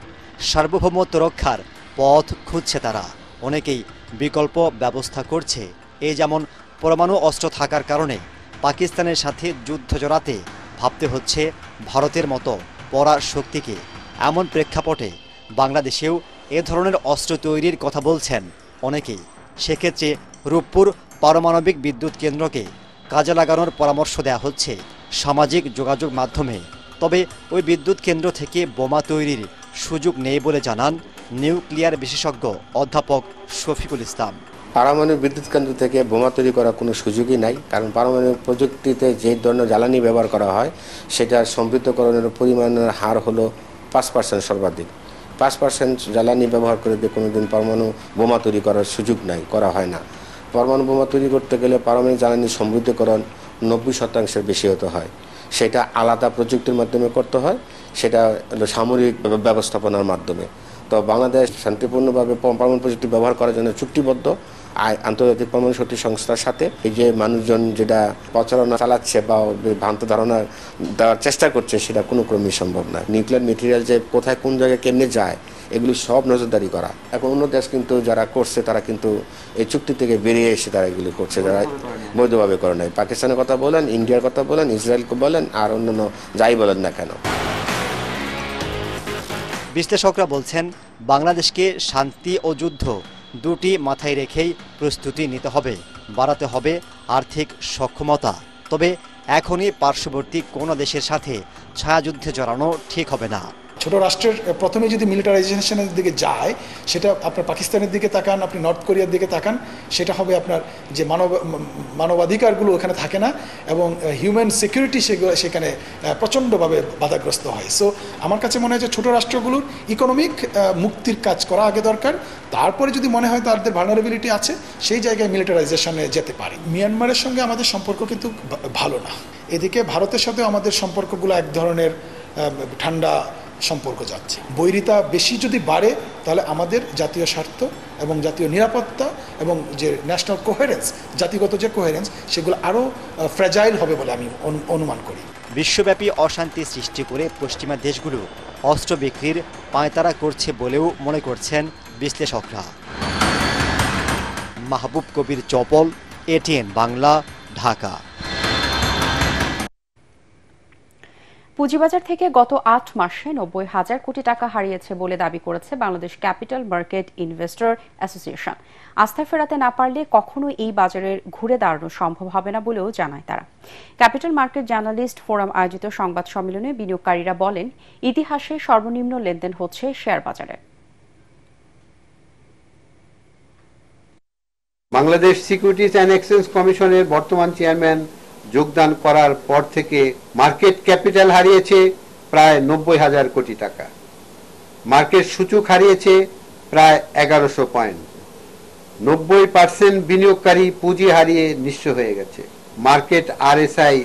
সার্বভৌমত্ব রক্ষার পথ খুঁজছে তারা, অনেকেই বিকল্প ব্যবস্থা করছে। এই যেমন পরমাণু অস্ত্র থাকার কারণে পাকিস্তানের সাথে যুদ্ধ জড়াতে ভাবতে হচ্ছে ভারতের মতো পরাশক্তিকে। এমন প্রেক্ষাপটে বাংলাদেশেও এ ধরনের অস্ত্র তৈরির কথা বলছেন অনেকেই। সেক্ষেত্রে রূপপুর পারমাণবিক বিদ্যুৎ কেন্দ্রকে কাজে লাগানোর পরামর্শ দেওয়া হচ্ছে সামাজিক যোগাযোগ মাধ্যমে। তবে ওই বিদ্যুৎ কেন্দ্র থেকে বোমা তৈরির সুযোগ নেই বলে জানান নিউক্লিয়ার বিশেষজ্ঞ অধ্যাপক শফিকুল ইসলাম। পারমাণবিক বিদ্যুৎ কেন্দ্র থেকে বোমা তৈরি করার কোনো সুযোগই নাই, কারণ পারমাণবিক প্রযুক্তিতে যে ধরনের জ্বালানি ব্যবহার করা হয় সেটার সমৃদ্ধকরণের পরিমাণের হার হলো 5% সর্বাধিক। 5% জ্বালানি ব্যবহার করে দিয়ে কোনোদিন পরমাণু বোমা তৈরি করার সুযোগ নাই, করা হয় না। পরমাণু বোমা তৈরি করতে গেলে পারমাণবিক জ্বালানি সমৃদ্ধকরণ 90% বেশি হতে হয়। সেটা আলাদা প্রযুক্তির মাধ্যমে করতে হয়, সেটা হলো সামরিক ব্যবস্থাপনার মাধ্যমে। তো বাংলাদেশ শান্তিপূর্ণভাবে পরমাণু প্রযুক্তি ব্যবহার করার জন্য চুক্তিবদ্ধ, আন্তর্জাতিক পরমাণু শক্তি সংস্থার সাথে এই যে মানুষজন যেটা প্রচারণা চালাচ্ছে বা ভ্রান্ত ধারণা দেওয়ার চেষ্টা করছে সেটা কোনো ক্রমেই সম্ভব না। নিউক্লিয়ার মেটেরিয়াল যে কোথায় কোন জায়গায় কেমনে যায় এগুলি সব নজরদারি করা। এখন অন্য দেশ কিন্তু যারা করছে তারা কিন্তু এই চুক্তি থেকে বেরিয়ে এসে তারা এগুলি করছে, যারা বৈধভাবে করে নাই। পাকিস্তানের কথা বলেন, ইন্ডিয়ার কথা বলেন, ইসরায়েলকে বলেন, আর অন্যান্য যাই বলেন না কেন। বিশ্লেষকরা বলছেন বাংলাদেশকে শান্তি ও যুদ্ধ দুটি মাথায় রেখেই প্রস্তুতি নিতে হবে, বাড়াতে হবে আর্থিক সক্ষমতা। তবে এখনই পার্শ্ববর্তী কোনো দেশের সাথে ছায়াযুদ্ধে জড়ানো ঠিক হবে না। ছোট রাষ্ট্রের প্রথমে যদি মিলিটারাইজেশনের দিকে যায়, সেটা আপনার পাকিস্তানের দিকে তাকান, আপনি নর্থ কোরিয়ার দিকে তাকান, সেটা হবে আপনার যে মানবাধিকারগুলো ওখানে থাকে না এবং হিউম্যান সিকিউরিটি সেখানে প্রচণ্ডভাবে বাধাগ্রস্ত হয়। সো আমার কাছে মনে হয় যে ছোট রাষ্ট্রগুলোর ইকোনমিক মুক্তির কাজ করা আগে দরকার, তারপরে যদি মনে হয় তাদের ভালনারেবিলিটি আছে সেই জায়গায় মিলিটারাইজেশনে যেতে পারে। মিয়ানমারের সঙ্গে আমাদের সম্পর্ক কিন্তু ভালো না, এদিকে ভারতের সাথেও আমাদের সম্পর্কগুলো এক ধরনের ঠান্ডা সম্পর্ক যাচ্ছে। বৈরিতা বেশি যদি বাড়ে তাহলে আমাদের জাতীয় স্বার্থ এবং জাতীয় নিরাপত্তা এবং যে ন্যাশনাল কোহেরেন্স, জাতিগত যে কোহেরেন্স, সেগুলো আরও ফ্র্যাজাইল হবে বলে আমি অনুমান করি। বিশ্বব্যাপী অশান্তি সৃষ্টি করে পশ্চিমা দেশগুলো অস্ত্র বিক্রির পায়তারা করছে বলেও মনে করছেন বিশ্লেষকরা। মাহবুব কবির চপল, এটিএন বাংলা, ঢাকা। পুঁজিবাজার থেকে গত ৮ মাসে ৯০,০০০ কোটি টাকা হারিয়েছে বলে দাবি করেছে Bangladesh capital market investor association. আস্থা ফেরাতে না পারলে কখনো এই বাজারের ঘুরে দাঁড়ানো সম্ভব হবে না বলেও জানায় তারা। ক্যাপিটাল মার্কেট জার্নালিস্ট ফোরাম আয়োজিত সংবাদ সম্মেলনে বিনিয়োগকারীরা বলেন, ইতিহাসে সর্বনিম্ন লেনদেন হচ্ছে শেয়ার বাজারে। বাংলাদেশ সিকিউরিটিজ অ্যান্ড এক্সচেঞ্জ কমিশনের বর্তমান চেয়ারম্যান যোগদান করার পর থেকে মার্কেট ক্যাপিটাল হারিয়েছে প্রায় ৯০,০০০ কোটি টাকা, মার্কেট সূচক হারিয়েছে প্রায় ১১০০ পয়েন্ট, ৯০% বিনিয়োগকারী পুঁজি হারিয়ে নিঃস্ব হয়ে গেছে। মার্কেট RSI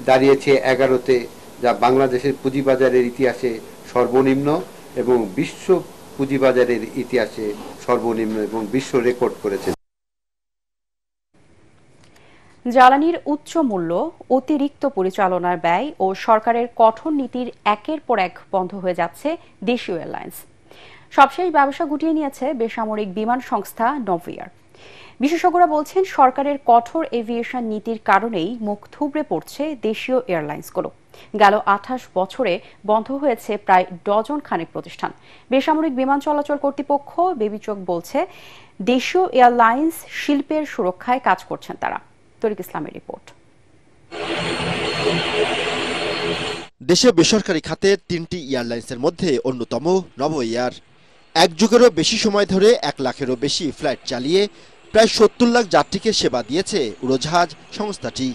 দাঁড়িয়েছে ১১তে, যা বাংলাদেশের পুঁজিবাজারের ইতিহাসে সর্বনিম্ন এবং বিশ্ব পুঁজিবাজারের ইতিহাসে সর্বনিম্ন এবং বিশ্ব রেকর্ড করেছে। জ্বালানির উচ্চ মূল্য, অতিরিক্ত পরিচালনার ব্যয় ও সরকারের কঠোর নীতির একের পর এক বন্ধ হয়ে যাচ্ছে দেশীয় এয়ারলাইন্স। সবশেষ ব্যবসা গুটিয়ে নিয়েছে বেসামরিক বিমান সংস্থা নভোএয়ার। বিশেষজ্ঞরা বলছেন, সরকারের কঠোর এভিয়েশন নীতির কারণেই মুখ থুবড়ে পড়ছে দেশীয় এয়ারলাইন্সগুলো। গেল ২৮ বছরে বন্ধ হয়েছে প্রায় ডজন খানেক প্রতিষ্ঠান। বেসামরিক বিমান চলাচল কর্তৃপক্ষ বেবিচক বলছে, দেশীয় এয়ারলাইন্স শিল্পের সুরক্ষায় কাজ করছেন তারা। তরিক ইসলামের রিপোর্ট। দেশে বেসরকারি খাতে ৩টি এয়ারলাইন্সের মধ্যে অন্যতম নভোএয়ার। এক যুগেরও বেশি সময় ধরে ১ লাখেরও বেশি ফ্লাইট চালিয়ে প্রায় ৭০ লাখ যাত্রীকে সেবা দিয়েছে উড়োজাহাজ সংস্থাটি।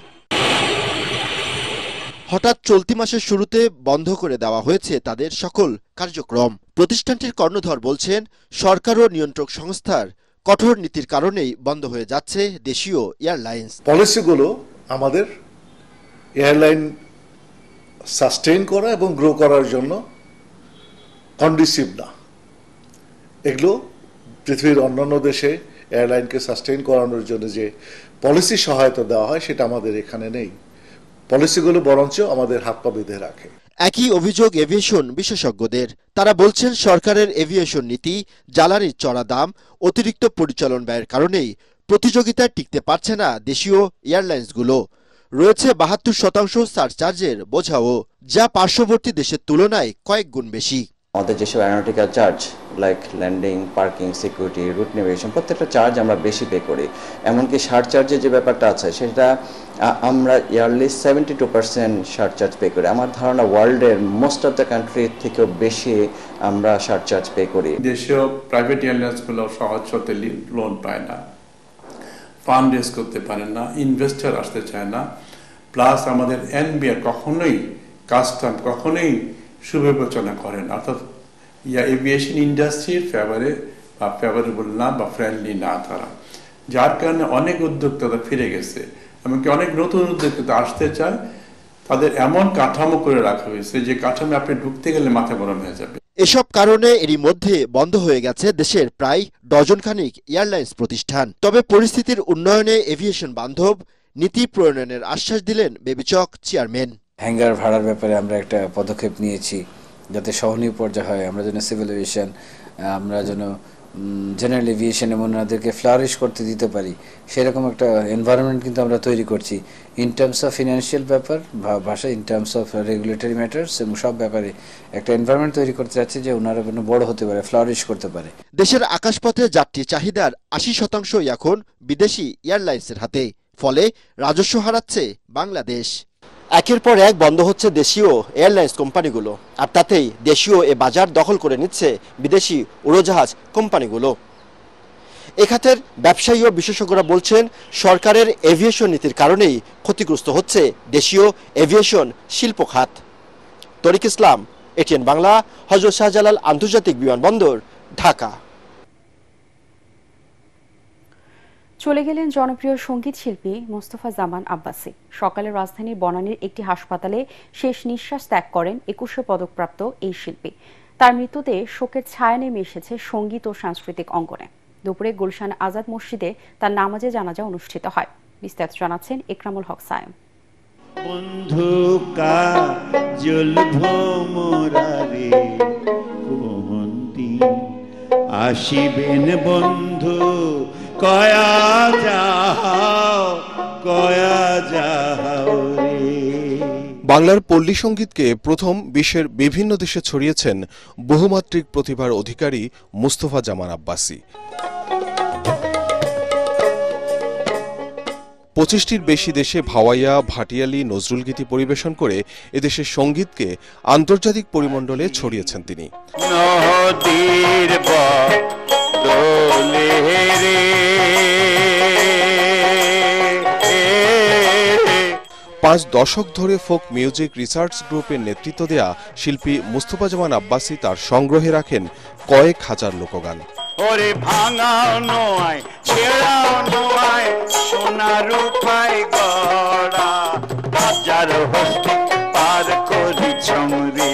হঠাৎ চলতি মাসের শুরুতে বন্ধ করে দেওয়া হয়েছে তাদের সকল কার্যক্রম। প্রতিষ্ঠানটির কর্ণধর বলছেন, সরকার ও নিয়ন্ত্রক সংস্থার কঠোর নীতির কারণেই বন্ধ হয়ে যাচ্ছে দেশীয় এয়ারলাইন্স। পলিসিগুলো আমাদের এয়ারলাইন সাস্টেইন করা এবং গ্রো করার জন্য কন্ডিসিভ না। এগুলো পৃথিবীর অন্যান্য দেশে এয়ারলাইনকে সাস্টেইন করানোর জন্য যে পলিসি সহায়তা দেওয়া হয় সেটা আমাদের এখানে নেই। পলিসিগুলো বরঞ্চ আমাদের হাত পা বেঁধে রাখে। একই অভিযোগ এভিয়েশন বিশেষজ্ঞদের। তারা বলছেন, সরকারের এভিয়েশন নীতি, জ্বালানির চড়া দাম, অতিরিক্ত পরিচালন ব্যয়ের কারণেই প্রতিযোগিতায় টিকতে পারছে না দেশীয় এয়ারলাইন্সগুলো। রয়েছে ৭২% সারচার্জের বোঝাও, যা পার্শ্ববর্তী দেশের তুলনায় কয়েক গুণ বেশি। আমাদের যেসব aeronautical charge like landing, parking, security, route navigation, প্রত্যেকটা চার্জ আমরা বেশি পে করি। এমনকি সারচার্জের যে ব্যাপারটা আছে সেটা আমরা ইয়ারলি 72% সারচার্জ পে করি। আমার ধারণা ওয়ার্ল্ডের মোস্ট অফ দ্য কান্ট্রি থেকেও বেশি আমরা সারচার্জ পে করি। দেশীয় প্রাইভেট এয়ারলাইন্সগুলো সহজ শর্তে লোন পায় না, ফান্ড রেজ করতে পারে না, ইনভেস্টর আসতে চায় না। প্লাস আমাদের এনবিআর কখনোই কাস্টম কখনোই সুবিবেচনা করেন, অর্থাৎ এভিয়েশন ইন্ডাস্ট্রির ফেভারে বা ফেভারেবল না বা ফ্রেন্ডলি না তারা, যার কারণে অনেক উদ্যোক্তারা ফিরে গেছে। এমনকি অনেক নতুন উদ্যোক্তা আসতে চায়, তাদের এমন কাঠামো করে রাখা হয়েছে যে কাঠামো আপনি ঢুকতে গেলে মাথা গরম হয়ে যাবে। এসব কারণে এরই মধ্যে বন্ধ হয়ে গেছে দেশের প্রায় ডজনখানিক এয়ারলাইন্স প্রতিষ্ঠান। তবে পরিস্থিতির উন্নয়নে এভিয়েশন বান্ধব নীতি প্রণয়নের আশ্বাস দিলেন বেবিচক চেয়ারম্যান। হ্যাঙ্গার ভাড়ার ব্যাপারে আমরা একটা পদক্ষেপ নিয়েছি যাতে সহনীয় পর্যায়ে হয়, আমরা যেন সিভিল এভিয়েশন, আমরা যেন জেনারেল এভিয়েশন এবং ওনাদেরকে ফ্লারিশ করতে দিতে পারি, সেরকম একটা এনভায়রনমেন্ট কিন্তু আমরা তৈরি করছি ইন টার্মস অফ ফিনান্সিয়াল ব্যাপার ভাষা, in terms of regulatory matters এবং সব ব্যাপারে একটা এনভায়রনমেন্ট তৈরি করতে যাচ্ছি যে ওনারা কোনো বড় হতে পারে, ফ্লারিশ করতে পারে। দেশের আকাশপথে যাত্রী চাহিদার ৮০% এখন বিদেশি এয়ারলাইন্সের হাতে, ফলে রাজস্ব হারাচ্ছে বাংলাদেশ। একের পর এক বন্ধ হচ্ছে দেশীয় এয়ারলাইন্স কোম্পানিগুলো, আর তাতেই দেশীয় এ বাজার দখল করে নিচ্ছে বিদেশি উড়োজাহাজ কোম্পানিগুলো। এ খাতের ব্যবসায়ী ও বিশেষজ্ঞরা বলছেন সরকারের এভিয়েশন নীতির কারণেই ক্ষতিগ্রস্ত হচ্ছে দেশীয় এভিয়েশন শিল্প খাত। তরিক ইসলাম, এটিএন বাংলা, হযরত শাহজালাল আন্তর্জাতিক বিমানবন্দর, ঢাকা। চলে গেলেন জনপ্রিয় সঙ্গীত শিল্পী মোস্তফা জামান আব্বাসী। সকালে রাজধানীর বনানীর একটি হাসপাতালে শেষ নিঃশ্বাস ত্যাগ করেন 21 পদকপ্রাপ্ত এই শিল্পী। তার মৃত্যুতে শোকের ছায়া নেমে এসেছে সঙ্গীত ও সাংস্কৃতিক অঙ্গনে। দুপুরে গুলশান আজাদ মসজিদে তার নামাজে জানাজা অনুষ্ঠিত হয়। বিস্তারিত জানাচ্ছেন একরামুল হক সায়েম। আসিবেন বন্ধু কয়া যাও রে। বাংলার পল্লী সঙ্গীতকে প্রথম বিশ্বের বিভিন্ন দেশে ছড়িয়েছেন বহুমাত্রিক প্রতিভার অধিকারী মুস্তফা জামান আব্বাসী। 25টির বেশি দেশে ভাওয়াইয়া, ভাটিয়ালি, নজরুল গীতি পরিবেশন করে এদেশের সঙ্গীতকে আন্তর্জাতিক পরিমণ্ডলে ছড়িয়েছেন তিনি। 5 দশক ধরে ফোক মিউজিক রিসার্চ গ্রুপের নেতৃত্ব দেয়া শিল্পী মুস্তফা জামান আব্বাসী তার সংগ্রহে রাখেন কয়েক হাজার লোকগান। ওরে ভাঙাও নয়, ছেড়াও নয়, সোনা রূপাই গড়া, হাজার হস্তে পার করিছম রে।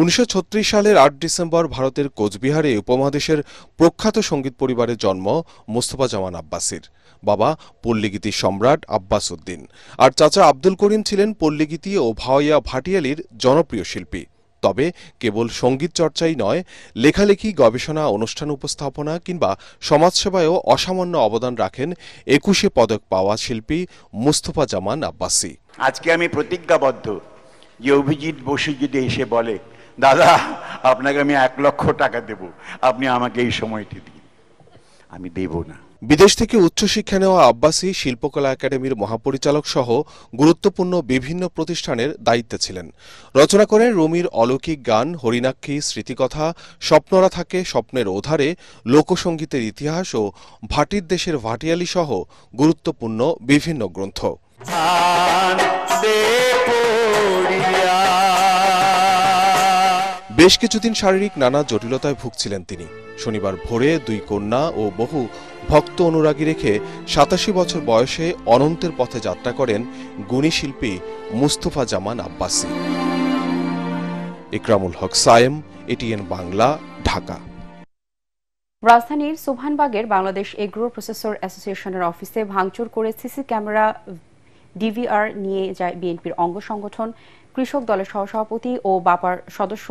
1936 সালের 8 ডিসেম্বর ভারতের কোচবিহারে উপমহাদেশের প্রখ্যাত সঙ্গীত পরিবারে জন্ম মুস্তফা জামান আব্বাসীর। বাবা পল্লীগীতি সম্রাট আব্বাস উদ্দিন, আর চাচা আব্দুল করিম ছিলেন পল্লীগীতি ও ভাওয়াইয়া ভাটিয়ালির জনপ্রিয় শিল্পী। তবে কেবল সঙ্গীত চর্চাই নয়, লেখালেখি, গবেষণা, অনুষ্ঠান উপস্থাপনা কিংবা সমাজসেবায়ও অসামান্য অবদান রাখেন 21 পদক পাওয়া শিল্পী মুস্তফা জামান আব্বাসী। আজকে আমি প্রতিজ্ঞাবদ্ধ যে অভিজিৎ বসু যদি এসে বলে, দাদা আপনাকে আমি 1 লক্ষ টাকা দেব, আপনি আমাকে এই সময়টি দিন, আমি দেব না। বিদেশ থেকে উচ্চশিক্ষা নেওয়া আব্বাসী শিল্পকলা একাডেমির মহাপরিচালক সহ গুরুত্বপূর্ণ বিভিন্ন প্রতিষ্ঠানের দায়িত্বে ছিলেন। রচনা করেন রুমির অলৌকিক গান, হরিণাক্ষী, স্মৃতিকথা, স্বপ্নরা থাকে, স্বপ্নের ওধারে, লোকসঙ্গীতের ইতিহাস ও ভাটির দেশের ভাটিয়ালি সহ গুরুত্বপূর্ণ বিভিন্ন গ্রন্থ। বেশ কিছুদিন শারীরিক নানা জটিলতায় ভুগছিলেন তিনি। শনিবার ভোরে 2 কন্যা ও বহু ভক্ত অনুরাগী রেখে 87 বছর বয়সে অনন্তের পথে যাত্রা করেন গুণী শিল্পী মুস্তফা জামান আব্বাসী। একরামুল হক সায়েম, এটিএন বাংলা, ঢাকা। রাজধানীর সোভানবাগের বাংলাদেশ এগ্রো প্রসেসর অ্যাসোসিয়েশনের অফিসে ভাঙচুর করে সিসি ক্যামেরা, ডিভিআর নিয়ে যায় বিএনপির অঙ্গ সংগঠন, কৃষক দলের সহসভাপতি ও বাপার সদস্য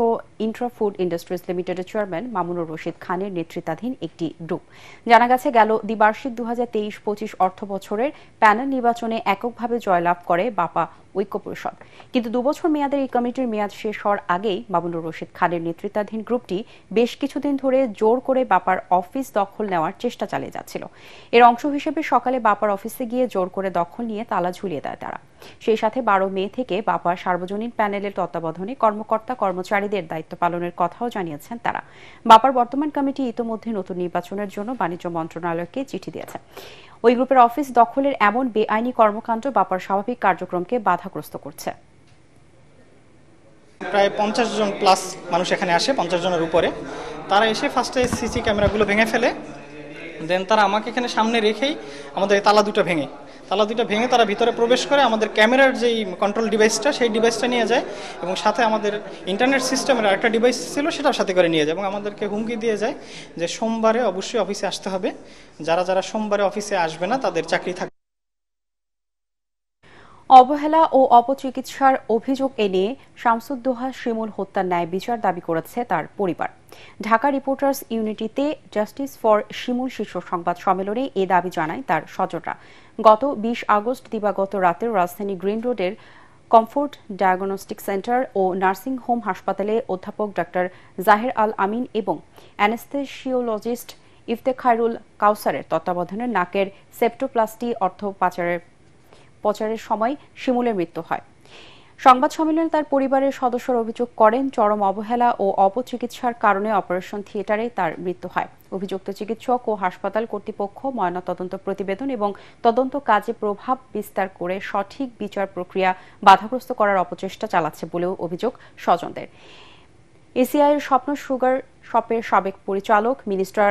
ইন্ট্রা ফুড ইন্ডাস্ট্রিজ লিমিটেডের চেয়ারম্যান মামুনুর রশিদ খানের নেতৃত্বাধীন একটি গ্রুপ। জানা গেছে, গেল দ্বিবার্ষিক 2023-25 অর্থ বছরের প্যানেল নির্বাচনে এককভাবে জয়লাভ করে বাপা ঐক্য পরিষদ। কিন্তু 2 বছর মেয়াদের এই কমিটির মেয়াদ শেষ হওয়ার আগেই মামুনুর রশিদ খানের নেতৃত্বাধীন গ্রুপটি বেশ কিছুদিন ধরে জোর করে বাপার অফিস দখল নেওয়ার চেষ্টা চালিয়ে যাচ্ছিল। এর অংশ হিসেবে সকালে বাপার অফিসে গিয়ে জোর করে দখল নিয়ে তালা ঝুলিয়ে দেয় তারা। সেই সাথে 12 মে থেকে বাপার সার্বজনীন প্যানেলের তত্ত্বাবধানে কর্মকর্তা কর্মচারীদের দায়িত্ব পালনের কথাও জানিয়েছেন তারা। বাপার বর্তমান কমিটি ইতোমধ্যে নতুন নির্বাচনের জন্য বাণিজ্য মন্ত্রণালয়কে চিঠি দিয়েছে। ওই গ্রুপের অফিস দখলের এমন বেআইনি কর্মকাণ্ড বাপার স্বাভাবিক কার্যক্রমকে বাধাগ্রস্ত করছে। প্রায় 50 জন প্লাস মানুষ এখানে আসে, 50 জনের উপরে। তারা এসে ফার্স্টে সিসি ক্যামেরাগুলো ভেঙে ফেলে, দেন তারা আমাকে এখানে সামনে রেখেই আমাদের তালা দুটো ভেঙে তালা দুইটা ভেঙে তারা ভিতরে প্রবেশ করে আমাদের ক্যামেরার যেই কন্ট্রোল ডিভাইসটা সেই ডিভাইসটা নিয়ে যায় এবং সাথে আমাদের ইন্টারনেট সিস্টেমের আরেকটা ডিভাইস ছিল সেটাও সাথে করে নিয়ে যায় এবং আমাদেরকে হুমকি দিয়ে যায় যে সোমবারে অবশ্যই অফিসে আসতে হবে, যারা যারা সোমবারে অফিসে আসবে না তাদের চাকরি থাকবে। অবহেলা ও অপচিকিৎসার অভিযোগ এনে শামসুদ্দোহা শিমুল হত্যার ন্যায় বিচার দাবি করেছে তার পরিবার। ঢাকা রিপোর্টার্স ইউনিটিতে জাস্টিস ফর শিমুল শীর্ষ সংবাদ সম্মেলনে এ দাবি জানায় তার স্বজনরা। গত 20 আগস্ট দিবাগত রাতে রাজধানী গ্রিন রোডের কমফোর্ট ডায়াগনস্টিক সেন্টার ও নার্সিং হোম হাসপাতালে অধ্যাপক ডাক্তার জাহের আল আমিন এবং অ্যানেস্থেসিওলজিস্ট ইফতেখারুল কাউসারের তত্ত্বাবধানে নাকের সেপ্টোপ্লাস্টি অর্থ প্রচারের সময় শিমুলের মৃত্যু হয়। সংবাদ সম্মেলনে তার পরিবারের সদস্যরা অভিযোগ করেন চরম অবহেলা ও অপচিকিৎসার কারণে অপারেশন থিয়েটারে তার মৃত্যু হয়। অভিযুক্ত চিকিৎসক ও হাসপাতাল কর্তৃপক্ষ ময়নাতদন্ত প্রতিবেদন এবং তদন্ত কাজে প্রভাব বিস্তার করে সঠিক বিচার প্রক্রিয়া বাধাগ্রস্ত করার অপচেষ্টা চালাচ্ছে বলেও অভিযোগ স্বজনদের। এসিআইয়ের স্বপ্ন সুগার শপের সাবেক পরিচালক, মিনিস্টার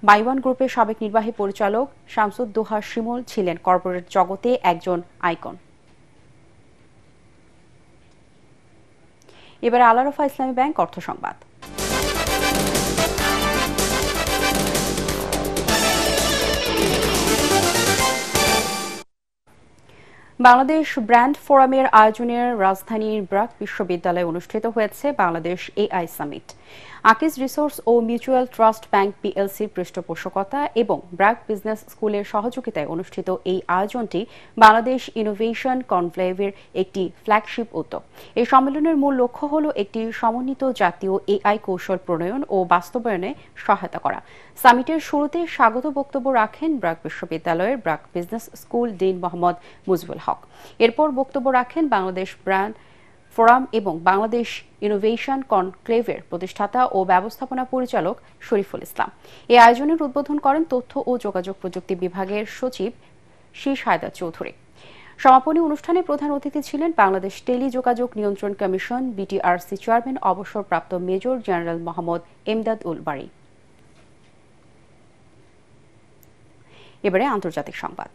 বাইওয়ান গ্রুপের সাবেক নির্বাহী পরিচালক শামসুদ্দোহা শিমুল ছিলেন কর্পোরেট জগতে একজন আইকন। এবারে আল আরাফা ইসলামী ব্যাংক অর্থ সংবাদ। বাংলাদেশ ব্র্যান্ড ফোরামের আয়োজনের রাজধানীর ব্র্যাক বিশ্ববিদ্যালয়ে অনুষ্ঠিত হয়েছে Bangladesh AI summit. Akij resource ও মিউচুয়াল ট্রাস্ট ব্যাংক পিএলসির পৃষ্ঠপোষকতা এবং ব্র্যাক বিজনেস স্কুলের সহযোগিতায় অনুষ্ঠিত এই আয়োজনটি বাংলাদেশ ইনোভেশন কনক্লেভের একটি ফ্ল্যাগশিপ উদ্যোগ। এই সম্মেলনের মূল লক্ষ্য হল একটি সমন্বিত জাতীয় এআই কৌশল প্রণয়ন ও বাস্তবায়নে সহায়তা করা। সামিটের শুরুতে স্বাগত বক্তব্য রাখেন ব্র্যাক বিশ্ববিদ্যালয়ের BRAC business school dean Mohammad Mujibul Haque. এরপর বক্তব্য রাখেন বাংলাদেশ ব্র্যান্ড ফোরাম এবং বাংলাদেশ ইনোভেশন কনক্লেভের প্রতিষ্ঠাতা ও ব্যবস্থাপনা পরিচালক শরীফুল ইসলাম। এই আয়োজনের উদ্বোধন করেন তথ্য ও যোগাযোগ প্রযুক্তি বিভাগের সচিব শীষ হায়দার চৌধুরী। সমাপনী অনুষ্ঠানে প্রধান অতিথি ছিলেন বাংলাদেশ টেলিযোগাযোগ নিয়ন্ত্রণ কমিশন বিটিআরসি চেয়ারম্যান অবসরপ্রাপ্ত মেজর জেনারেল মোহাম্মদ এমদাদ উল বারী। এবারে আন্তর্জাতিক সংবাদ।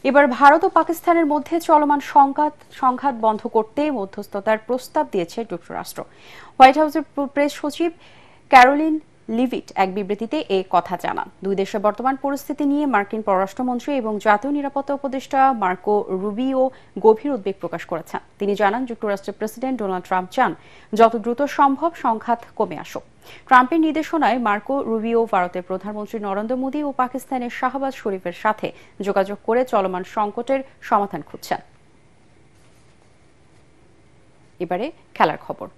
এবার ভারত ও পাকিস্তানের মধ্যে চলমান সংঘাত বন্ধ করতে মধ্যস্থতার প্রস্তাব দিয়েছে যুক্তরাষ্ট্র। হোয়াইট হাউসের প্রেস সচিব ক্যারোলিন লিভিট এক বিবৃতিতে এ কথা জানান। দুই দেশের বর্তমান পরিস্থিতি নিয়ে মার্কিন পররাষ্ট্রমন্ত্রী এবং জাতীয় নিরাপত্তা উপদেষ্টা মার্কো রুবিও গভীর উদ্বেগ প্রকাশ করেছেন। তিনি জানান, যুক্তরাষ্ট্রের প্রেসিডেন্ট ডোনাল্ড ট্রাম্প চান যত দ্রুত সম্ভব সংঘাত কমে আসুক। ট্রাম্পের নির্দেশনায় মার্কো রুবিও ভারতের প্রধানমন্ত্রী নরেন্দ্র মোদী ও পাকিস্তানের শাহবাজ শরীফের সাথে যোগাযোগ করে চলমান সংকটের সমাধান খুঁজছেন। এবারে খেলার খবর।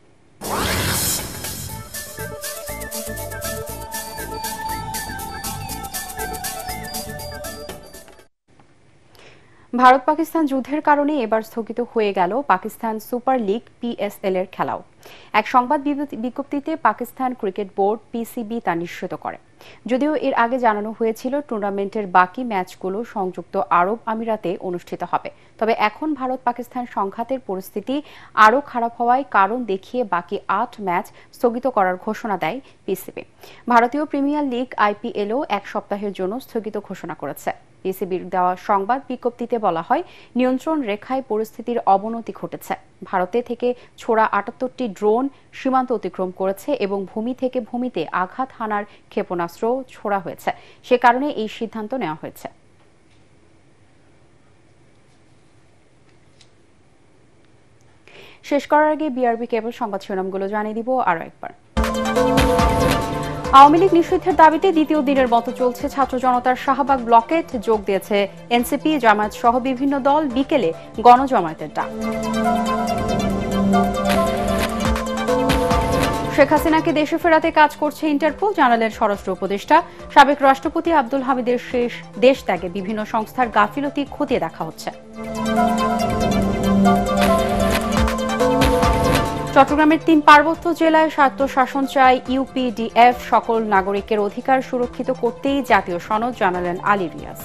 ভারত পাকিস্তান যুদ্ধের কারণে এবার স্থগিত হয়ে গেল পাকিস্তান সুপার লিগ পিএসএল এর খেলাও। এক সংবাদ বিজ্ঞপ্তিতে পাকিস্তান ক্রিকেট বোর্ড পিসিবি তা নিশ্চিত করে। যদিও এর আগে জানানো হয়েছিল টুর্নামেন্টের বাকি ম্যাচগুলো সংযুক্ত আরব আমিরাতে অনুষ্ঠিত হবে। তবে এখন ভারত পাকিস্তান সংঘাতের পরিস্থিতি আরও খারাপ হওয়ায় কারণ দেখিয়ে বাকি 8 ম্যাচ স্থগিত করার ঘোষণা দেয় পিসিবি। ভারতীয় প্রিমিয়ার লিগ আইপিএলও 1 সপ্তাহের জন্য স্থগিত ঘোষণা করেছে। পিসিবির দেওয়া সংবাদ বিজ্ঞপ্তিতে বলা হয়, নিয়ন্ত্রণ রেখায় পরিস্থিতির অবনতি ঘটেছে। ভারতে থেকে ছোড়া 78টি ড্রোন সীমান্ত অতিক্রম করেছে এবং ভূমি থেকে ভূমিতে আঘাত হানার ক্ষেপণাস্ত্র ছোড়া হয়েছে। সে কারণে এই সিদ্ধান্ত নেওয়া হয়েছে। শেষ করার আগে বিআরবি কেবল সংবাদ শিরোনামগুলো জানিয়ে দিব আরো একবার। আওয়ামী লীগ নিষিদ্ধের দাবিতে দ্বিতীয় দিনের মতো চলছে ছাত্র জনতার শাহবাগ ব্লকেট। যোগ দিয়েছে এনসিপি, জামায়াত সহ বিভিন্ন দল। বিকেলে গণজমায়েতের ডাক। শেখ হাসিনাকে দেশে ফেরাতে কাজ করছে ইন্টারপোল, জানালেন স্বরাষ্ট্র উপদেষ্টা। সাবেক রাষ্ট্রপতি আব্দুল হামিদের শেষ দেশ ত্যাগে বিভিন্ন সংস্থার গাফিলতি খতিয়ে দেখা হচ্ছে। চট্টগ্রামের 3 পার্বত্য জেলায় স্বায়ত্তশাসন চায় ইউপিডিএফ। সকল নাগরিকের অধিকার সুরক্ষিত করতেই জাতীয় সনদ, জানালেন আলী রিয়াজ।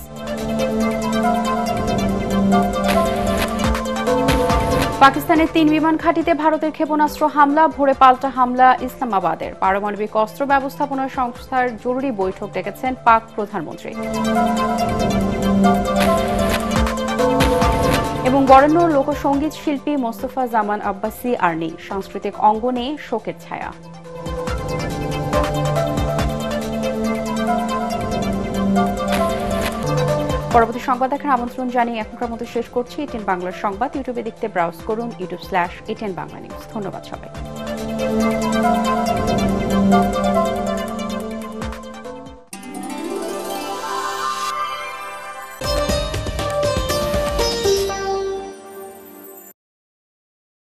পাকিস্তানের 3 বিমান ঘাঁটিতে ভারতের ক্ষেপণাস্ত্র হামলা, ভোরে পাল্টা হামলা ইসলামাবাদের। পারমাণবিক অস্ত্র ব্যবস্থাপনা সংস্থার জরুরি বৈঠক ডেকেছেন পাক প্রধানমন্ত্রী। এবং বরেণ্য লোকসঙ্গীত শিল্পী মোস্তফা জামান আব্বাসী আর নেই, সাংস্কৃতিক অঙ্গনে শোকের ছায়া। পরবর্তী সংবাদ দেখার আমন্ত্রণ জানিয়ে এখনকার মতো শেষ করছি। এটিএন বাংলার সংবাদ ইউটিউবে দেখতে ব্রাউজ করুন youtube/ATN Bangla News। ধন্যবাদ সবাই।